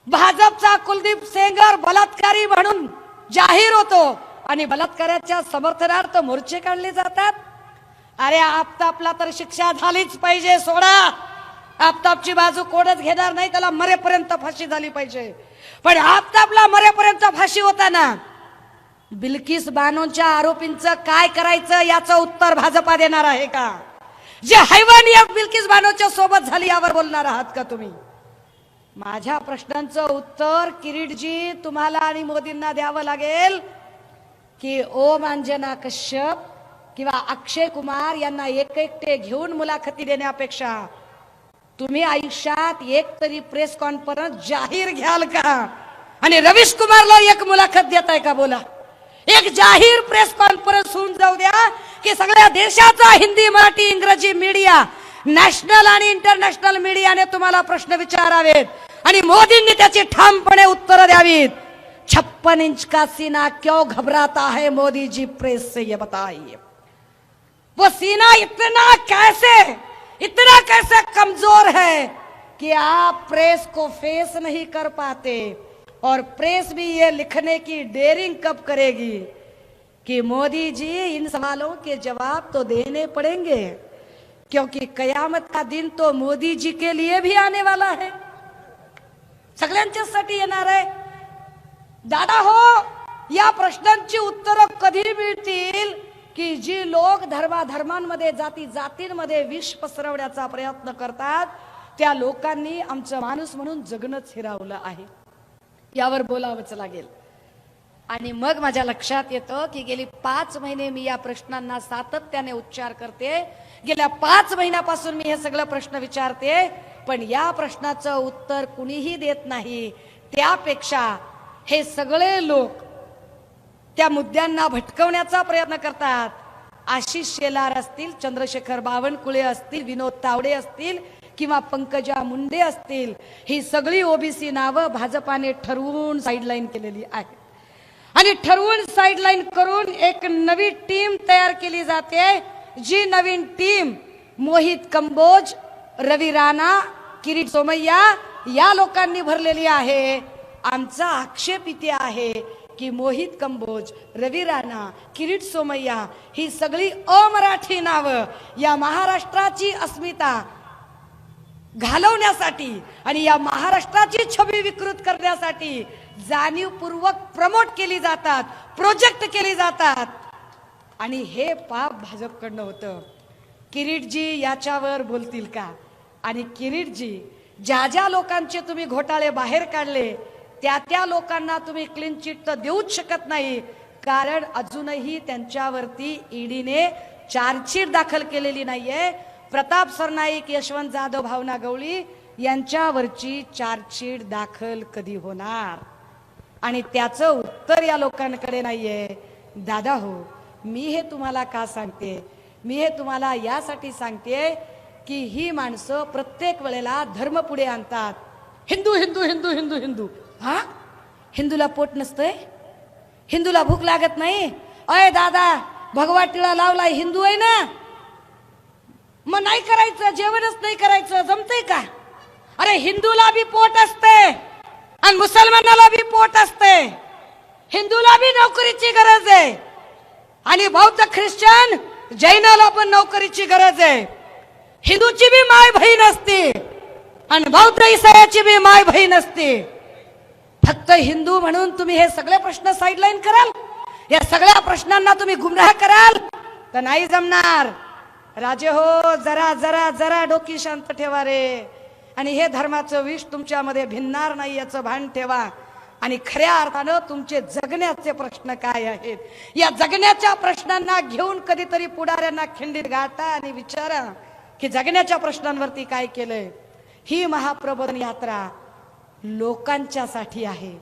भाजपचा कुलदीप सेंगर बलात्कारी म्हणून जाहीर होतो आणि बलात्काराच्या समर्थनार्थ मोर्चे काढले जातात. अरे आफताबला तर शिक्षा झालीच पाहिजे. सोडा, आफताबची बाजू कोणच घेणार नाही, त्याला मरेपर्यंत फाशी झाली पाहिजे. पण आफताबला मरेपर्यंत फाशी होताना बिल्किस बानोच्या आरोपींचं काय करायचं याचं उत्तर भाजपा देणार आहे का? जे हैवानियत बिल्किस बानोच्या सोबत झाली यावर बोलणार आहात का तुम्ही? माझ्या प्रश्नांचं उत्तर किरीटजी तुम्हाला आणि मोदींना द्यावं लागेल की ओम अंजना कश्यप किंवा अक्षय कुमार यांना एकटे घेऊन मुलाखती देण्यापेक्षा तुम्ही आयुष्यात एक तरी प्रेस कॉन्फरन्स जाहीर घ्याल का? आणि रवीश कुमारला एक मुलाखत देताय का? बोला. एक जाहीर प्रेस कॉन्फरन्स होऊन जाऊ द्या की सगळ्या देशाचा हिंदी, मराठी, इंग्रजी मीडिया, नॅशनल आणि इंटरनॅशनल मीडियाने तुम्हाला प्रश्न विचारावेत आणि मोदींनी त्याची ठामपणे उत्तर द्यावीत. 56 इंच का सीना क्यों घबराता है मोदी जी, प्रेस से ये बताइए. वो सीना इतना कैसे कमजोर है कि आप प्रेस को फेस नहीं कर पाते. और प्रेस भी ये लिखने की डेयरिंग कब करेगी कि मोदी जी इन सवालों के जवाब तो देने पड़ेंगे, क्योंकि कयामत का दिन तो मोदी जी के लिए भी आने वाला है. सगळ्यांच्यासाठी येणार आहे. दादा हो, या प्रश्नांची उत्तरं कधी मिळतील की जी लोक धर्मांमध्ये, जातींमध्ये विष पसरवण्याचा प्रयत्न करतात त्या लोकांनी आमचं माणूस म्हणून जगणंच हिरावलं आहे. यावर बोलावंच लागेल. आणि मग माझ्या लक्षात येतं की गेली 5 महिने मी या प्रश्नांना सातत्याने उच्चार करते. गेल्या 5 महिन्यापासून मी हे सगळं प्रश्न विचारते, पण या प्रश्नाचं उत्तर कुणीही देत नाही. त्यापेक्षा हे सगळे लोक त्या मुद्द्यांना भटकवण्याचा प्रयत्न करतात. आशिष शेलार असतील, चंद्रशेखर बावनकुळे असतील, विनोद तावडे असतील किंवा पंकजा मुंडे असतील, ही सगळी ओबीसी नावं भाजपाने ठरवून साईडलाईन केलेली आहे. आणि ठरवून साईडलाईन करून एक नवी टीम तयार केली जाते. जी नवीन टीम मोहित कंबोज, रवी राणा, किरीट सोमय्या या लोकांनी भरलेली आहे. आमचा आक्षेप इथे आहे की मोहित कंबोज, रवी राणा, किरीट सोमय्या ही सगळी अमराठी नावं या महाराष्ट्राची अस्मिता घालवण्यासाठी आणि या महाराष्ट्राची छबी विकृत करण्यासाठी जाणीवपूर्वक प्रमोट केली जातात, प्रोजेक्ट केली जातात. आणि हे पाप भाजपकडनं होतं. किरीटजी याच्यावर बोलतील का? आणि किरीटजी, ज्या लोकांचे तुम्ही घोटाळे बाहेर काढले त्या लोकांना तुम्ही क्लीन चिट तर देऊच शकत नाही, कारण अजूनही त्यांच्यावरती ईडीने चार्जशीट दाखल केलेली नाहीये. प्रताप सरनाईक, यशवंत जाधव, भावना गवळी यांच्यावरची चार्जशीट दाखल कधी होणार? आणि त्याचं उत्तर या लोकांकडे नाहीये. दादा हो, मी हे तुम्हाला का सांगते? मी हे तुम्हाला यासाठी सांगते की ही माणसं प्रत्येक वेळेला धर्म पुढे आणतात. हिंदू हिंदू हिंदू हिंदू हिंदू. हा, हिंदूला पोट नसतंय? हिंदूला भूक लागत नाही? अय दादा, भगवा टिळा लावलाय, हिंदू आहे ना, मग नाही करायचं, जेवणच नाही करायचं, जमतंय का? अरे हिंदूला बी पोट असते आणि मुसलमानाला बी पोट असते. हिंदूला बी नोकरीची गरज आहे आणि बौद्ध, ख्रिश्चन, जैनाला पण नोकरीची गरज आहे. हिंदूची बी माय बहीण असते आणि बौद्ध ईसायाची बी माय बहीण असते. फक्त हिंदू म्हणून तुम्ही हे सगळे प्रश्न साईडलाईन कराल, या सगळ्या प्रश्नांना तुम्ही गुमराह कराल तर नाही जमणार. राजे हो, जरा जरा जरा डोकी शांत ठेवा रे, आणि हे धर्माचं विष तुमच्यामध्ये भिनणार नाही याचं भान ठेवा. आणि खऱ्या अर्थानं तुमचे जगण्याचे प्रश्न काय आहेत, या जगण्याच्या प्रश्नांना घेऊन कधीतरी पुढाऱ्यांना खिंडीत गाठा आणि विचारा की जगण्याच्या प्रश्नांवरती काय केलंय. ही महाप्रबोधन यात्रा लोकांच्यासाठी आहे.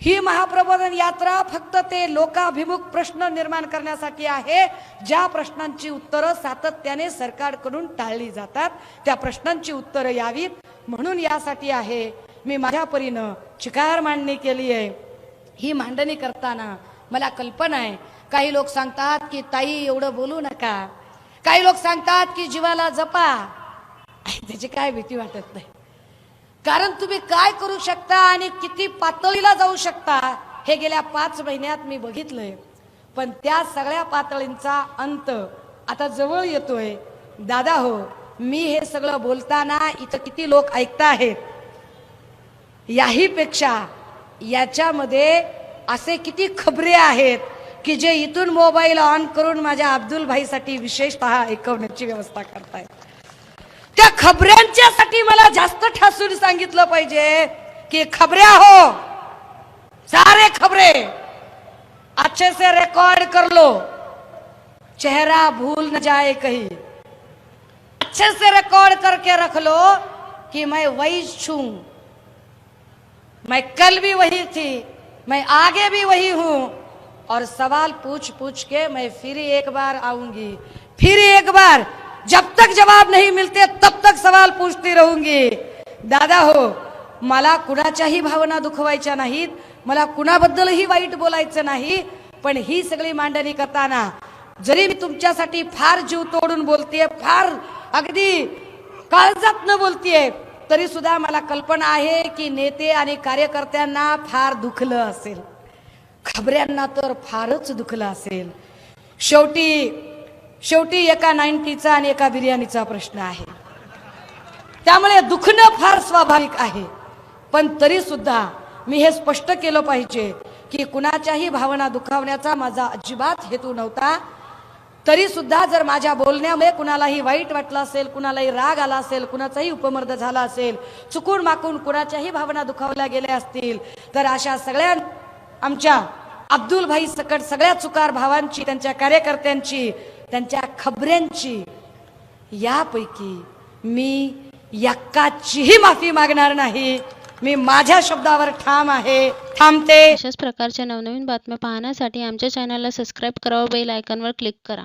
ही महाप्रबोधन यात्रा फक्त ते लोकाभिमुख प्रश्न निर्माण करण्यासाठी आहे, ज्या प्रश्नांची उत्तरं सातत्याने सरकारकडून टाळली जातात. त्या प्रश्नांची उत्तरं यावीत म्हणून यासाठी आहे. मी माझ्या परीनं चिकार मांडणी केली आहे. ही मांडणी करताना मला कल्पना आहे, काही लोक सांगतात की ताई एवढं बोलू नका, काही लोक सांगतात की जीवाला जपा. त्याची काय भीती वाटत नाही, कारण तुम्ही काय करू शकता आणि किती पातळीला जाऊ शकता हे गेल्या 5 महिन्यात मी बघितलंय. पण त्या सगळ्या पातळींचा अंत आता जवळ येतोय. दादा हो, मी हे सगळं बोलताना इथं किती लोक ऐकताहेत, याही पेक्षा याच्यामध्ये असे किती खबरे आहेत की जे इथून मोबाईल ऑन करून माझ्या अब्दुल भाईसाठी विशेषतः ऐकवण्याची व्यवस्था करतायत. त्या खबऱ्यांच्यासाठी मला जास्त ठासून सांगितलं पाहिजे कि खबऱ्या हो, सारे खबरे अच्छे से रिकॉर्ड कर लो, चेहरा भूल न जाए कहीं, अच्छे से रिकॉर्ड करके रख लो कि मैं वही हूं, मैं कल भी वही थी, मैं आगे भी वही हूं, और सवाल पूछ पूछ के मैं फिर एक बार आऊंगी, फिर एक बार, जब तक जवाब नहीं मिलते तब तक सवाल पूछती रहूंगी. दादा हो, मला कुणाच्याही भावना दुखवायच्या नाहीत, मला कुणाबद्दलही वाईट बोलायचं नाही. पण ही सगळी मांडणी करताना जरी मी तुमच्यासाठी फार जीव तोडून बोलतेय, फार अगदी काळजात न बोलतेय, तरी सुद्धा मला कल्पना आहे की नेते आणि कार्यकर्त्यांना फार दुखलं असेल, खबऱ्यांना तर फारच दुखलं असेल. शेवटी एका 90चा आणि एका बिर्याणीचा प्रश्न आहे, त्यामुळे दुखणं फार स्वाभाविक आहे. पण तरी सुद्धा मी हे स्पष्ट केलं पाहिजे की कुणाच्याही भावना दुखावण्याचा माझा अजिबात हेतू नव्हता. तरी सुद्धा जर माझ्या बोलण्यामुळे कुणालाही वाईट वाटलं असेल, कुणालाही राग आला असेल, कुणाचाही उपमर्द झाला असेल, चुकून माकून कुणाच्याही भावना दुखावल्या गेल्या असतील, तर अशा सगळ्या आमच्या अब्दुल भाई सकट सगळ्या चुकार भावांची, त्यांच्या कार्यकर्त्यांची, त्यांच्या खबऱ्यांची यापैकी मी यक्काचीही माफी मागणार नाही. मी माझ्या शब्दावर ठाम आहे, थांबते. अशाच प्रकारच्या नवनवीन बातम्या पाहण्यासाठी आमच्या चॅनलला सबस्क्राईब करा व बेल आयकॉनवर क्लिक करा.